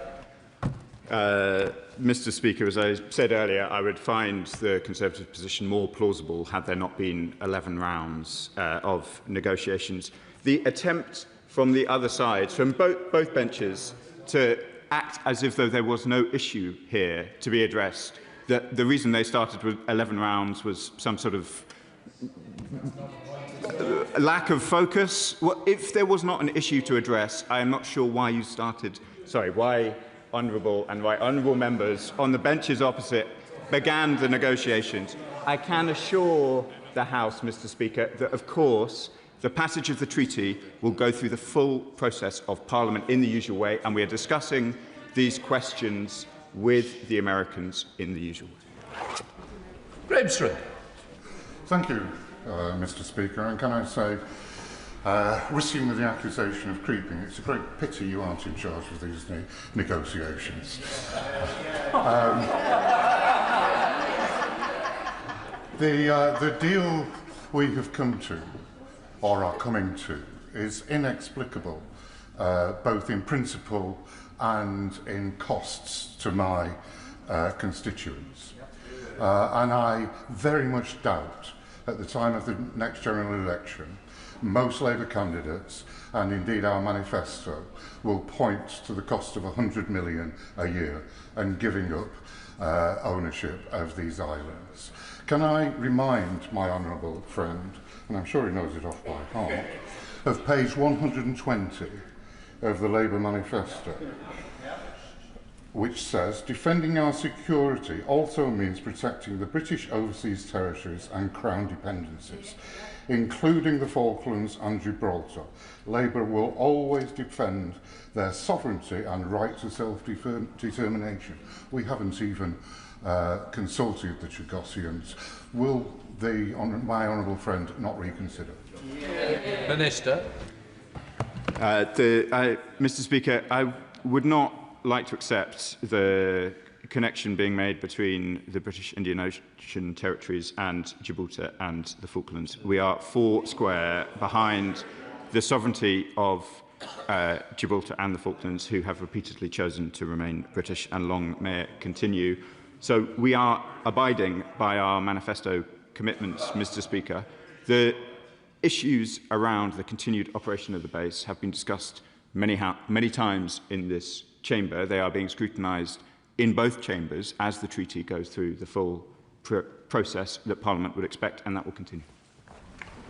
Mr Speaker, as I said earlier, I would find the Conservative position more plausible had there not been 11 rounds of negotiations. The attempt from the other side, from both benches, to act as if though there was no issue here to be addressed, that the reason they started with 11 rounds was some sort of lack of focus. Well, if there was not an issue to address, I am not sure why you started, why honourable members on the benches opposite began the negotiations. I can assure the House, Mr Speaker, that of course the passage of the treaty will go through the full process of Parliament in the usual way, and we are discussing these questions with the Americans in the usual way. Grimston. Thank you, Mr Speaker, and can I say, risking the accusation of creeping, it's a great pity you aren't in charge of these negotiations. The deal we have come to, or are coming to, is inexplicable, both in principle and in costs to my constituents. And I very much doubt, at the time of the next general election, most Labour candidates, and indeed our manifesto, will point to the cost of £100 million a year and giving up ownership of these islands. Can I remind my honourable friend, and I'm sure he knows it off by heart, of page 120 of the Labour manifesto, which says, defending our security also means protecting the British overseas territories and Crown dependencies, including the Falklands and Gibraltar. Labour will always defend their sovereignty and right to self-determination. We haven't even consulted the Chagossians. Will my honourable friend not reconsider? Minister. Mr Speaker, I would not like to accept the connection being made between the British Indian Ocean territories and Gibraltar and the Falklands. We are four square behind the sovereignty of Gibraltar and the Falklands, who have repeatedly chosen to remain British, and long may it continue. So we are abiding by our manifesto commitments, Mr Speaker. The issues around the continued operation of the base have been discussed many times in this chamber. They are being scrutinised in both chambers as the treaty goes through the full process that Parliament would expect, and that will continue.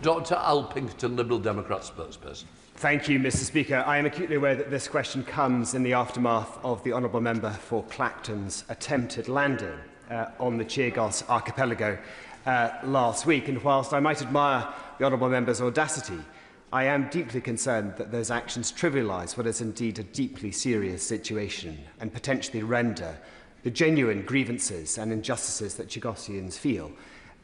Dr Al Pinkerton, Liberal Democrat spokesperson. Thank you, Mr Speaker. I am acutely aware that this question comes in the aftermath of the Honourable Member for Clacton's attempted landing on the Chagos archipelago last week. And whilst I might admire the Honourable Member's audacity, I am deeply concerned that those actions trivialise what is indeed a deeply serious situation and potentially render the genuine grievances and injustices that Chagosians feel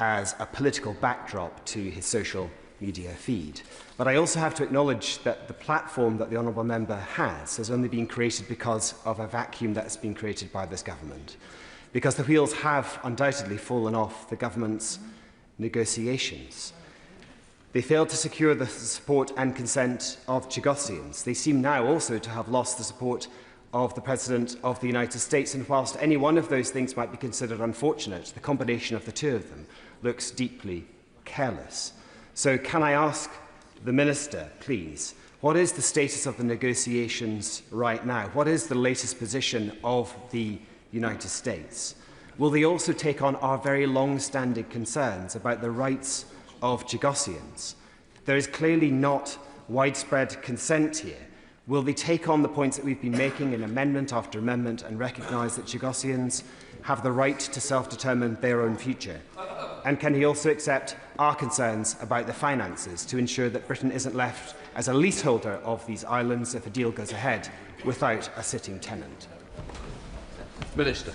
as a political backdrop to his social media feed. But I also have to acknowledge that the platform that the Honourable Member has only been created because of a vacuum that has been created by this government. Because the wheels have undoubtedly fallen off the government's negotiations. They failed to secure the support and consent of Chagosians. They seem now also to have lost the support of the President of the United States, and whilst any one of those things might be considered unfortunate, the combination of the two of them looks deeply careless. So can I ask the Minister, please, what is the status of the negotiations right now? What is the latest position of the United States? Will they also take on our very long-standing concerns about the rights of Chagosians? There is clearly not widespread consent here. Will they take on the points that we've been making in amendment after amendment and recognise that Chagosians have the right to self-determine their own future? And can he also accept our concerns about the finances to ensure that Britain isn't left as a leaseholder of these islands if a deal goes ahead without a sitting tenant? Minister.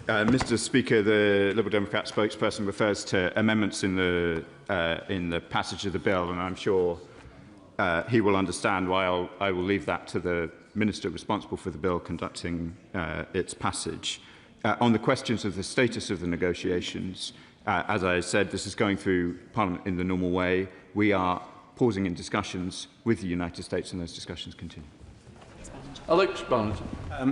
Mr Speaker, the Liberal Democrat spokesperson refers to amendments in the passage of the bill, and I'm sure he will understand why I will leave that to the Minister responsible for the bill conducting its passage. On the questions of the status of the negotiations, as I said, this is going through Parliament in the normal way. We are pausing in discussions with the United States, and those discussions continue. Alex Barnett.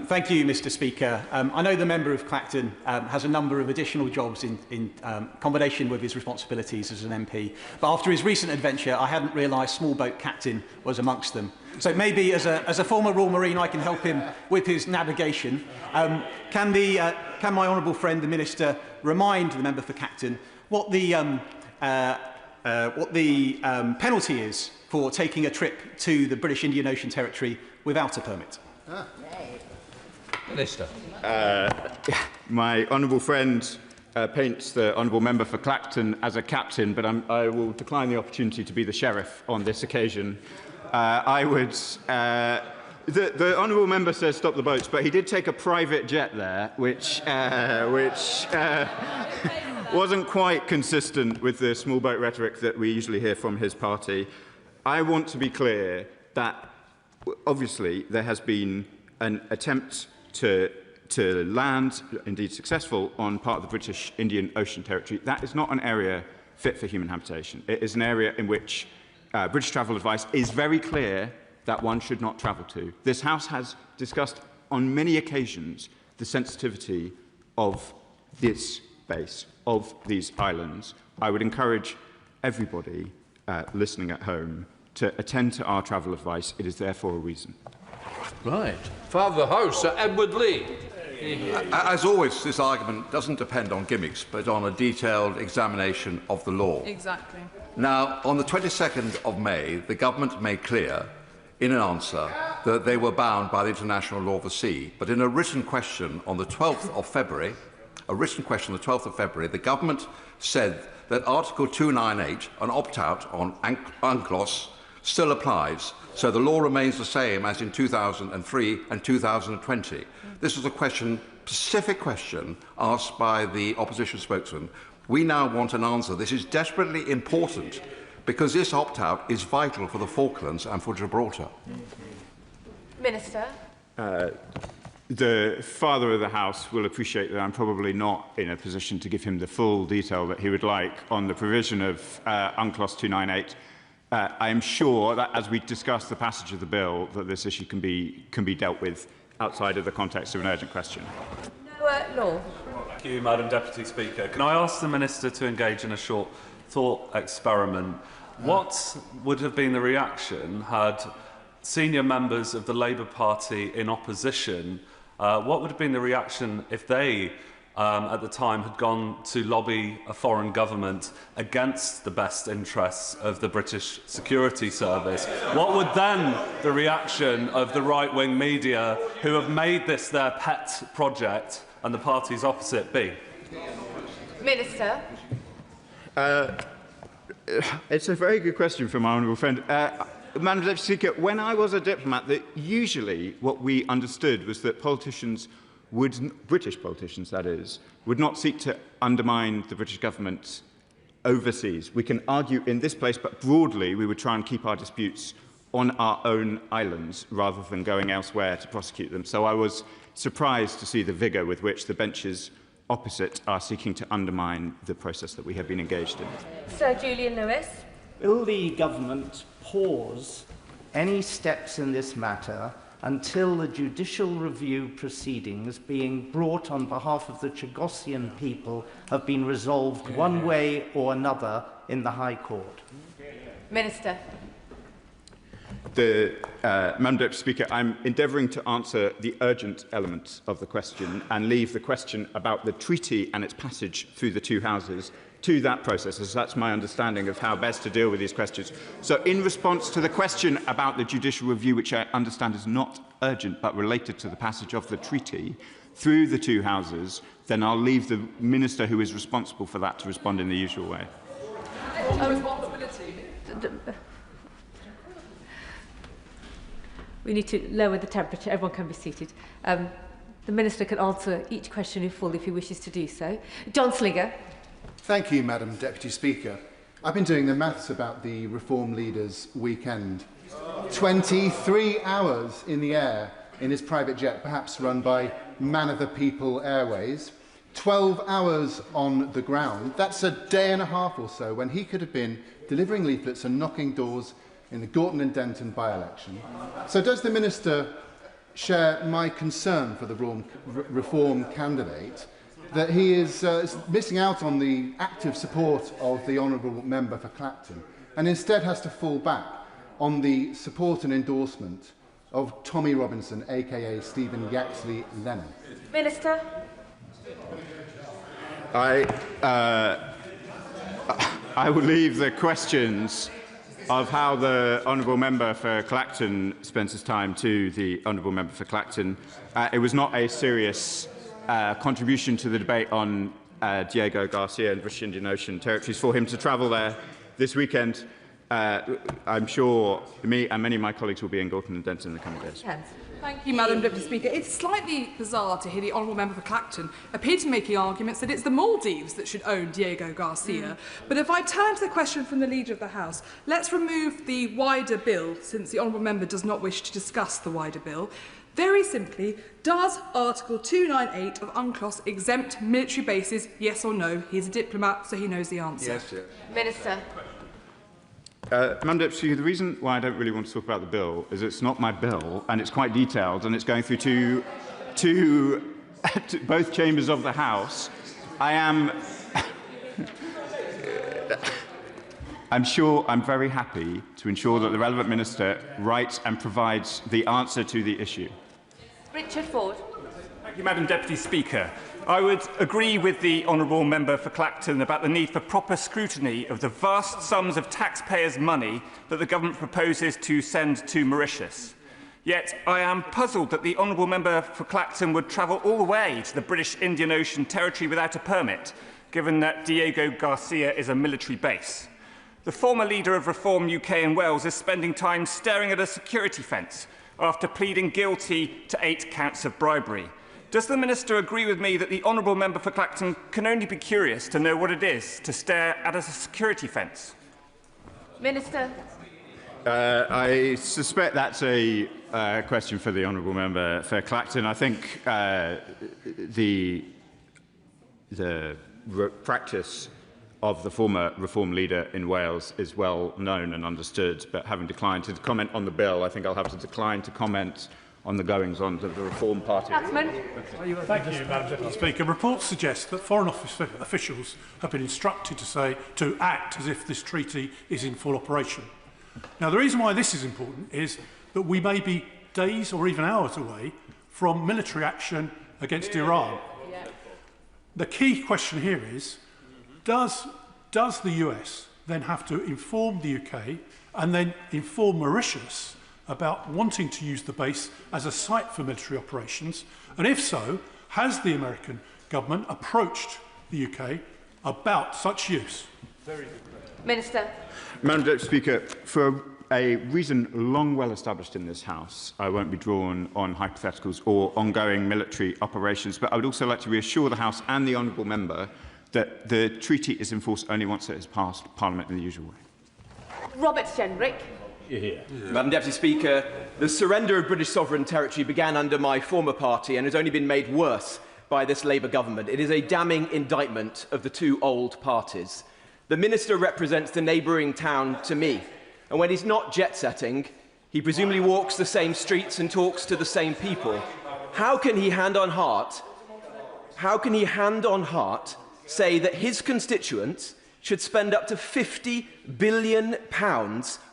Thank you, Mr Speaker. I know the member of Clacton has a number of additional jobs in combination with his responsibilities as an MP. But after his recent adventure, I hadn't realised small boat captain was amongst them. So maybe as a former Royal Marine, I can help him with his navigation. Can my honourable friend, the Minister, remind the member for Clacton what the penalty is for taking a trip to the British Indian Ocean Territory without a permit? Minister. My honourable friend paints the honourable member for Clacton as a captain, but I will decline the opportunity to be the sheriff on this occasion. The honourable member says stop the boats, but he did take a private jet there, which wasn't quite consistent with the small boat rhetoric that we usually hear from his party. I want to be clear that obviously there has been an attempt to land, indeed successful, on part of the British Indian Ocean Territory. That is not an area fit for human habitation. It is an area in which British travel advice is very clear that one should not travel to. This House has discussed on many occasions the sensitivity of this base, of these islands. I would encourage everybody listening at home to attend to our travel advice. It is there for a reason. Right. Father of the House, Sir Edward Lee. As always, this argument doesn't depend on gimmicks, but on a detailed examination of the law. Exactly. Now, on the 22nd of May, the government made clear in an answer that they were bound by the international law of the sea. But in a written question on the 12th of February, the government said that Article 298, an opt-out on UNCLOS, still applies. So the law remains the same as in 2003 and 2020. This was a specific question asked by the opposition spokesman. We now want an answer. This is desperately important because this opt-out is vital for the Falklands and for Gibraltar. Minister. The Father of the House will appreciate that I'm probably not in a position to give him the full detail that he would like on the provision of UNCLOS 298. I am sure that as we discuss the passage of the bill, that this issue can be dealt with outside of the context of an urgent question. Law. Thank you, Madam Deputy Speaker. Can I ask the Minister to engage in a short thought experiment? What would have been the reaction had senior members of the Labour Party in opposition, what would have been the reaction if they at the time had gone to lobby a foreign government against the best interests of the British security service, what would then the reaction of the right-wing media who have made this their pet project and the parties opposite be? Minister. It's a very good question from my honourable friend. Madam Deputy Speaker, when I was a diplomat, usually what we understood was that politicians British politicians, that is, would not seek to undermine the British government overseas. We can argue in this place, but broadly we would try and keep our disputes on our own islands rather than going elsewhere to prosecute them. So I was surprised to see the vigour with which the benches opposite are seeking to undermine the process that we have been engaged in. Sir Julian Lewis. Will the government pause any steps in this matter until the judicial review proceedings being brought on behalf of the Chagosian people have been resolved one way or another in the High Court? Minister. Madam Deputy Speaker, I'm endeavouring to answer the urgent element of the question and leave the question about the treaty and its passage through the two houses to that process, as that's my understanding of how best to deal with these questions. So in response to the question about the judicial review, which I understand is not urgent but related to the passage of the treaty through the two houses, then I'll leave the Minister who is responsible for that to respond in the usual way. We need to lower the temperature. Everyone can be seated. The Minister can answer each question in full if he wishes to do so. John Slinger. Thank you, Madam Deputy Speaker. I've been doing the maths about the Reform Leader's weekend. 23 hours in the air in his private jet, perhaps run by Man of the People Airways. 12 hours on the ground. That's a day and a half or so when he could have been delivering leaflets and knocking doors in the Gorton and Denton by-election. So does the Minister share my concern for the Reform candidate, that he is missing out on the active support of the honourable member for Clacton and instead has to fall back on the support and endorsement of Tommy Robinson, aka Stephen Yaxley Lennon? Minister. I will leave the questions of how the honourable member for Clacton spends his time to the honourable member for Clacton. It was not a serious contribution to the debate on Diego Garcia and British Indian Ocean territories for him to travel there this weekend. I'm sure me and many of my colleagues will be in Gorton and Denton in the coming days. Thank you, Madam Deputy Speaker. It's slightly bizarre to hear the honourable member for Clacton appear to be making arguments that it's the Maldives that should own Diego Garcia. But if I turn to the question from the Leader of the House, let's remove the wider bill, since the honourable member does not wish to discuss the wider bill. Very simply, does Article 298 of UNCLOS exempt military bases, yes or no? He's a diplomat, so he knows the answer. Yes, yes. Minister. Madam Deputy Speaker, the reason why I don't really want to talk about the bill is it's not my bill and it's quite detailed and it's going through both chambers of the House. I'm very happy to ensure that the relevant minister writes and provides the answer to the issue. Richard Ford. Thank you, Madam Deputy Speaker. I would agree with the honourable member for Clacton about the need for proper scrutiny of the vast sums of taxpayers' money that the government proposes to send to Mauritius. Yet I am puzzled that the honourable member for Clacton would travel all the way to the British Indian Ocean territory without a permit, given that Diego Garcia is a military base. The former leader of Reform UK and Wales is spending time staring at a security fence after pleading guilty to 8 counts of bribery. Does the Minister agree with me that the honourable member for Clacton can only be curious to know what it is to stare at a security fence? Minister. I suspect that's a question for the honourable member for Clacton. I think the practice of the former Reform leader in Wales is well known and understood, but having declined to comment on the bill, I think I'll have to decline to comment on the goings-on of the Reform Party. Thank you, Madam Deputy Speaker. Reports suggest that Foreign Office officials have been instructed to act as if this treaty is in full operation. Now, the reason why this is important is that we may be days or even hours away from military action against Iran. the key question here is, does the US then have to inform the UK and then inform Mauritius about wanting to use the base as a site for military operations? And if so, has the American government approached the UK about such use? Minister. Madam Deputy Speaker, for a reason long well established in this House, I won't be drawn on hypotheticals or ongoing military operations, but I would also like to reassure the House and the honourable member that the treaty is enforced only once it has passed Parliament in the usual way. Robert Jenrick. Madam Deputy Speaker, the surrender of British sovereign territory began under my former party and has only been made worse by this Labour government. It is a damning indictment of the two old parties. The Minister represents the neighbouring town to me, and when he's not jet-setting, he presumably walks the same streets and talks to the same people. How can he hand on heart say that his constituents should spend up to £50 billion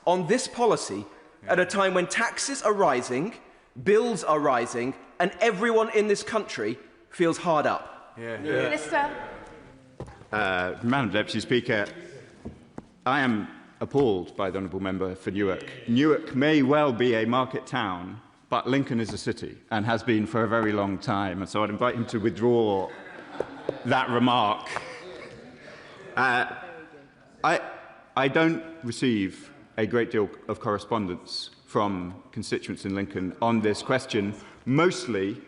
on this policy at a time when taxes are rising, bills are rising, and everyone in this country feels hard up? Minister. Madam Deputy Speaker, I am appalled by the honourable member for Newark. Newark may well be a market town, but Lincoln is a city and has been for a very long time, and so I'd invite him to withdraw that remark. I don't receive a great deal of correspondence from constituents in Lincoln on this question. Mostly,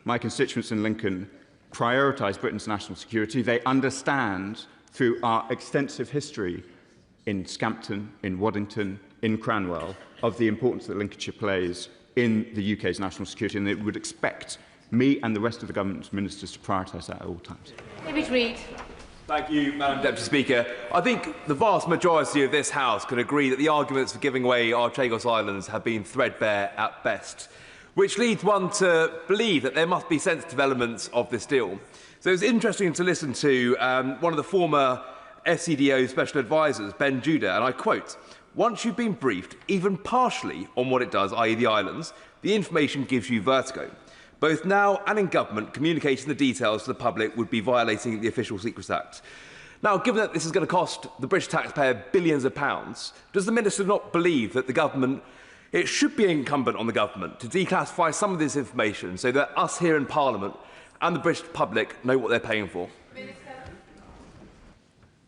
my constituents in Lincoln prioritise Britain's national security. They understand, through our extensive history in Scampton, in Waddington, in Cranwell, of the importance that Lincolnshire plays in the UK's national security, and they would expect me and the rest of the government's ministers to prioritise that at all times. David Reid. Thank you, Madam Deputy Speaker. I think the vast majority of this House can agree that the arguments for giving away our Chagos Islands have been threadbare at best, which leads one to believe that there must be sensitive elements of this deal. So it's interesting to listen to one of the former SCDO special advisers, Ben Judah, and I quote, "Once you've been briefed, even partially, on what it does, i.e. the islands, the information gives you vertigo. Both now and in government, communicating the details to the public would be violating the Official Secrets Act." Now, given that this is going to cost the British taxpayer billions of pounds, does the Minister not believe that the government, it should be incumbent on the government to declassify some of this information so that us here in Parliament and the British public know what they're paying for?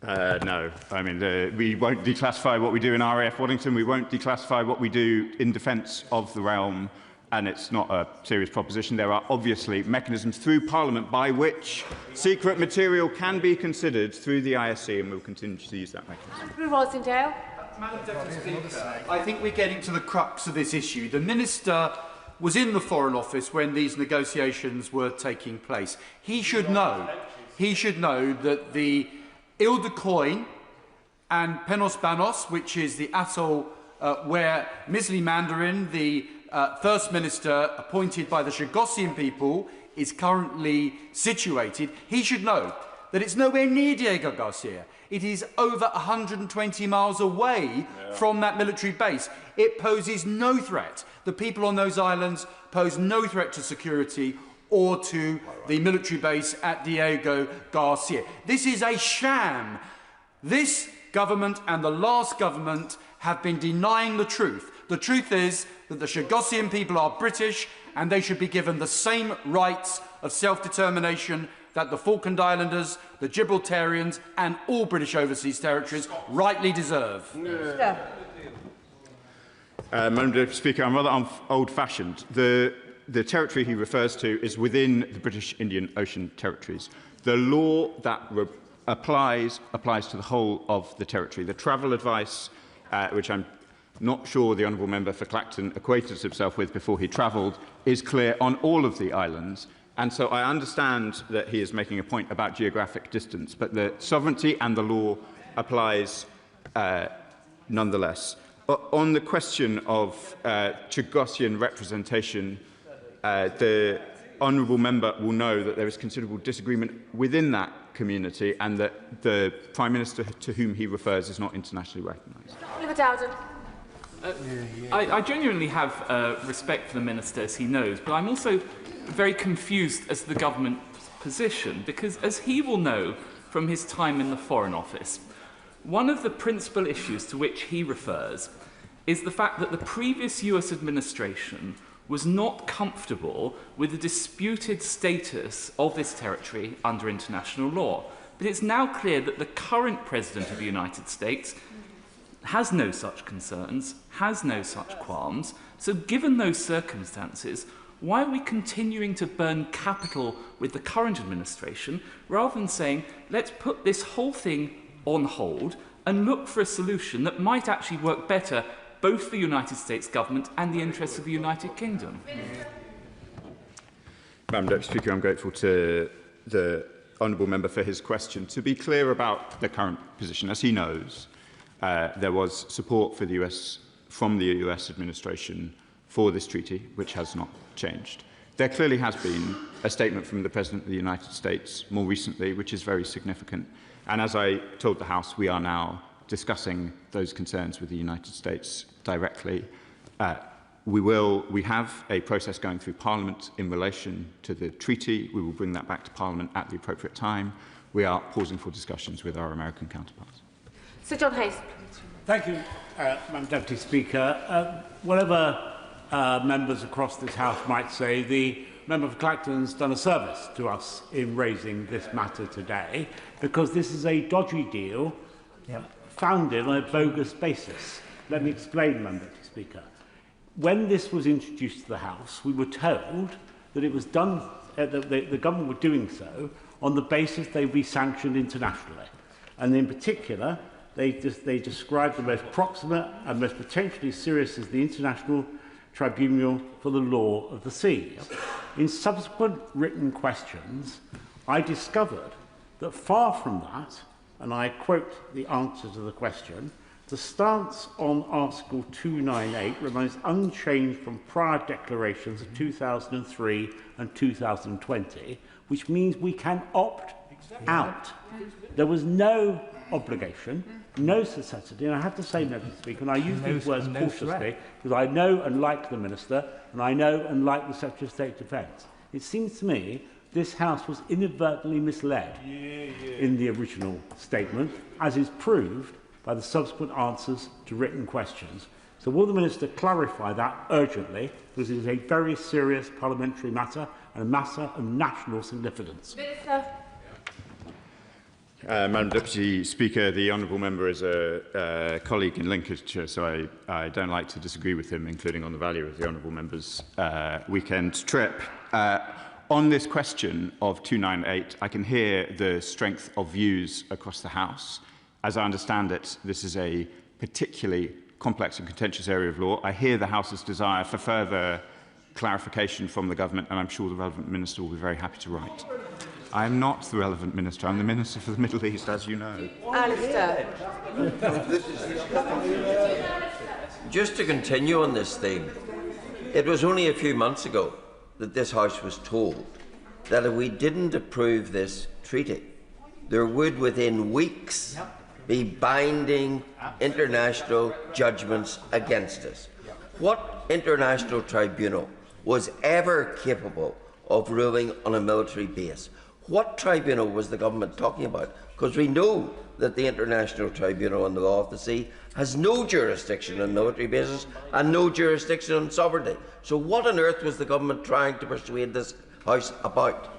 No. I mean, we won't declassify what we do in RAF Waddington. We won't declassify what we do in defence of the realm. And it's not a serious proposition. There are obviously mechanisms through Parliament by which secret material can be considered through the ISC, and we'll continue to use that mechanism. Andrew Rosendale. Madam Deputy Speaker, I think we're getting to the crux of this issue. The Minister was in the Foreign Office when these negotiations were taking place. He should know that the Ile de Coin and Penos Banos, which is the atoll where Misli Mandarin, the First Minister appointed by the Chagosian people, is currently situated, he should know that it's nowhere near Diego Garcia. It is over 120 miles away from that military base. It poses no threat. The people on those islands pose no threat to security or to the military base at Diego Garcia. This is a sham. This government and the last government have been denying the truth. The truth is that the Chagosian people are British and they should be given the same rights of self-determination that the Falkland Islanders, the Gibraltarians and all British overseas territories rightly deserve. Madam Deputy Speaker, I'm rather old-fashioned. The territory he refers to is within the British Indian Ocean territories. The law that applies to the whole of the territory. The travel advice, which I'm not sure the honourable member for Clacton acquainted himself with before he travelled, is clear on all of the islands. And so I understand that he is making a point about geographic distance, but the sovereignty and the law applies nonetheless. On the question of Chagosian representation, the honourable member will know that there is considerable disagreement within that community and that the Prime Minister to whom he refers is not internationally recognised. Oliver Dowden. I genuinely have respect for the Minister, as he knows, but I'm also very confused as to the government's position, because as he will know from his time in the Foreign Office, one of the principal issues to which he refers is the fact that the previous US administration was not comfortable with the disputed status of this territory under international law. But it's now clear that the current President of the United States has no such concerns, has no such qualms. So given those circumstances, why are we continuing to burn capital with the current administration rather than saying, let's put this whole thing on hold and look for a solution that might actually work better both for the United States government and the interests of the United Kingdom? Madam Deputy Speaker, I'm grateful to the honourable member for his question. To be clear about the current position, as he knows, there was support for the US, from the US administration for this treaty, which has not changed. There clearly has been a statement from the President of the United States more recently, which is very significant. And as I told the House, we are now discussing those concerns with the United States directly. We have a process going through Parliament in relation to the treaty. We will bring that back to Parliament at the appropriate time. We are pausing for discussions with our American counterparts. Sir John Hayes. Thank you, Madam Deputy Speaker. Whatever members across this House might say, the member for Clacton's done a service to us in raising this matter today, because this is a dodgy deal founded on a bogus basis. Let me explain, Madam Deputy Speaker. When this was introduced to the House, we were told that it was done, the government were doing so on the basis they'd be sanctioned internationally. And in particular, they described the most proximate and most potentially serious as the International Tribunal for the Law of the Sea. In subsequent written questions, I discovered that far from that, and I quote the answer to the question, the stance on Article 298 remains unchanged from prior declarations of 2003 and 2020, which means we can opt out. There was no obligation, no necessity, and I have to say, Mr. Speaker, and I use these words cautiously, because I know and like the Minister, and I know and like the Secretary of State Defence. It seems to me this House was inadvertently misled in the original statement, as is proved by the subsequent answers to written questions. So will the Minister clarify that urgently, because it is a very serious parliamentary matter and a matter of national significance? Minister. Madam Deputy Speaker, the honourable member is a colleague in Lincolnshire, so I don't like to disagree with him, including on the value of the honourable member's weekend trip. On this question of 298, I can hear the strength of views across the House. As I understand it, this is a particularly complex and contentious area of law. I hear the House's desire for further clarification from the government, and I'm sure the relevant minister will be very happy to write. I am not the relevant minister. I'm the Minister for the Middle East, as you know. Alistair. Just to continue on this theme, it was only a few months ago that this House was told that if we didn't approve this treaty, there would within weeks be binding international judgments against us. What international tribunal was ever capable of ruling on a military base? What tribunal was the government talking about? Because we know that the International Tribunal on the Law of the Sea has no jurisdiction on military bases and no jurisdiction on sovereignty. So what on earth was the government trying to persuade this House about?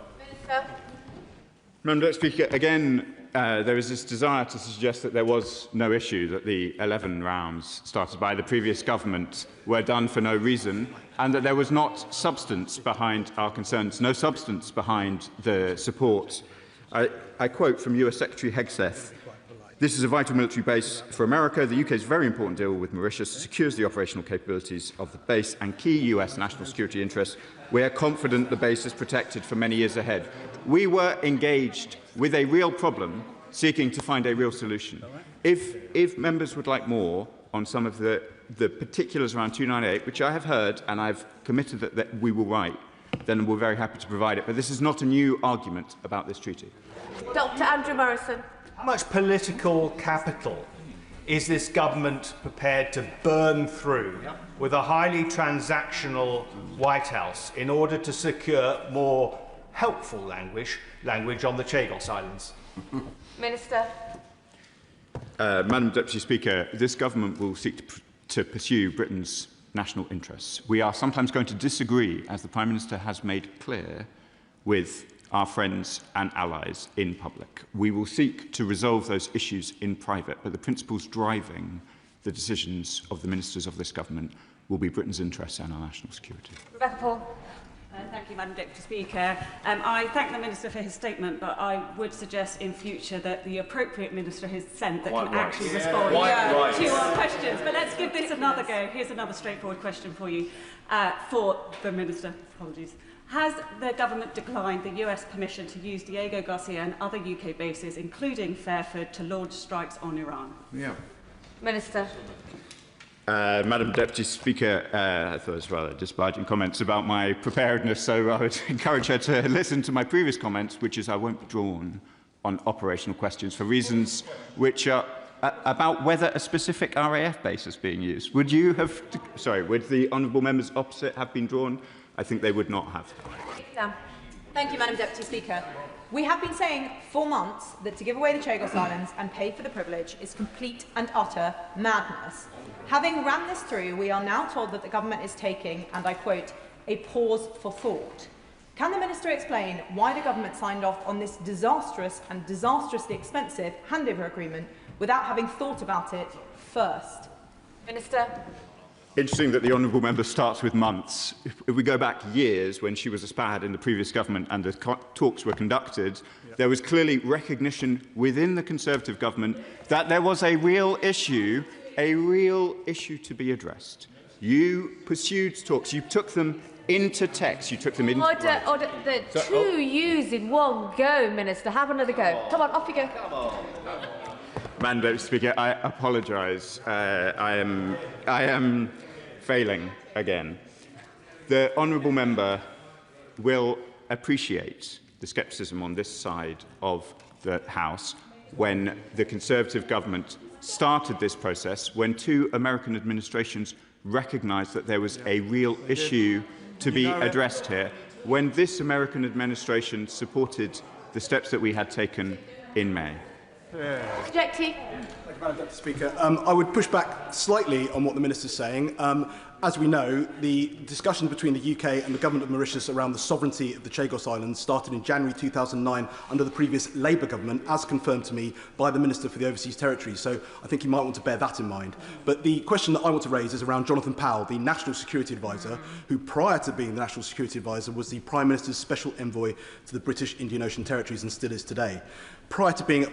Madam Deputy Speaker, again, there is this desire to suggest that there was no issue, that the 11 rounds started by the previous government were done for no reason, and that there was not substance behind our concerns, no substance behind the support. I quote from US Secretary Hegseth: "This is a vital military base for America. The UK's very important deal with Mauritius secures the operational capabilities of the base and key US national security interests. We are confident the base is protected for many years ahead." We were engaged with a real problem, seeking to find a real solution. If members would like more on some of the particulars around 298, which I have heard and I've committed that we will write, then we're very happy to provide it. But this is not a new argument about this treaty. Dr. Andrew Morrison. How much political capital is this government prepared to burn through with a highly transactional White House in order to secure more helpful language on the Chagos Islands? Minister. Madam Deputy Speaker, this government will seek to pursue Britain's national interests. We are sometimes going to disagree, as the Prime Minister has made clear, with our friends and allies in public. We will seek to resolve those issues in private, but the principles driving the decisions of the ministers of this government will be Britain's interests and our national security. Rebecca Paul. Thank you, Madam Deputy Speaker. I thank the Minister for his statement, but I would suggest in future that the appropriate Minister is sent that can actually respond to our questions. But let's give this another go. Here's another straightforward question for you, for the Minister. Apologies. Has the government declined the US permission to use Diego Garcia and other UK bases, including Fairford, to launch strikes on Iran? Yeah. Minister. Madam Deputy Speaker, I thought it was rather disparaging comments about my preparedness, so I would encourage her to listen to my previous comments, which is I won't be drawn on operational questions for reasons which are about whether a specific RAF base is being used. Would you have, would the honourable members opposite have been drawn? I think they would not have. Thank you, Madam Deputy Speaker. We have been saying for months that to give away the Chagos Islands and pay for the privilege is complete and utter madness. Having ran this through, we are now told that the government is taking, and I quote, a pause for thought. Can the Minister explain why the government signed off on this disastrous and disastrously expensive handover agreement without having thought about it first? Minister. Interesting that the honourable member starts with months. If we go back years, when she was a SPAD in the previous government and the talks were conducted, there was clearly recognition within the Conservative government that there was a real issue to be addressed. You pursued talks. You took them into text. You took them into... Order. The two U's in one go, Minister. Have another go. Come on, off you go. Madam Deputy Speaker, I apologise. I am failing again. The honourable member will appreciate the scepticism on this side of the House when the Conservative government started this process, when two American administrations recognised that there was a real issue to be addressed here, when this American administration supported the steps that we had taken in May. Jeffrey. Thank you, Madam Deputy Speaker. I would push back slightly on what the Minister is saying. As we know, the discussions between the UK and the Government of Mauritius around the sovereignty of the Chagos Islands started in January 2009 under the previous Labour government, as confirmed to me by the Minister for the Overseas Territories. So I think you might want to bear that in mind. But the question that I want to raise is around Jonathan Powell, the National Security Advisor, who prior to being the National Security Advisor was the Prime Minister's Special Envoy to the British Indian Ocean Territories and still is today. Prior to being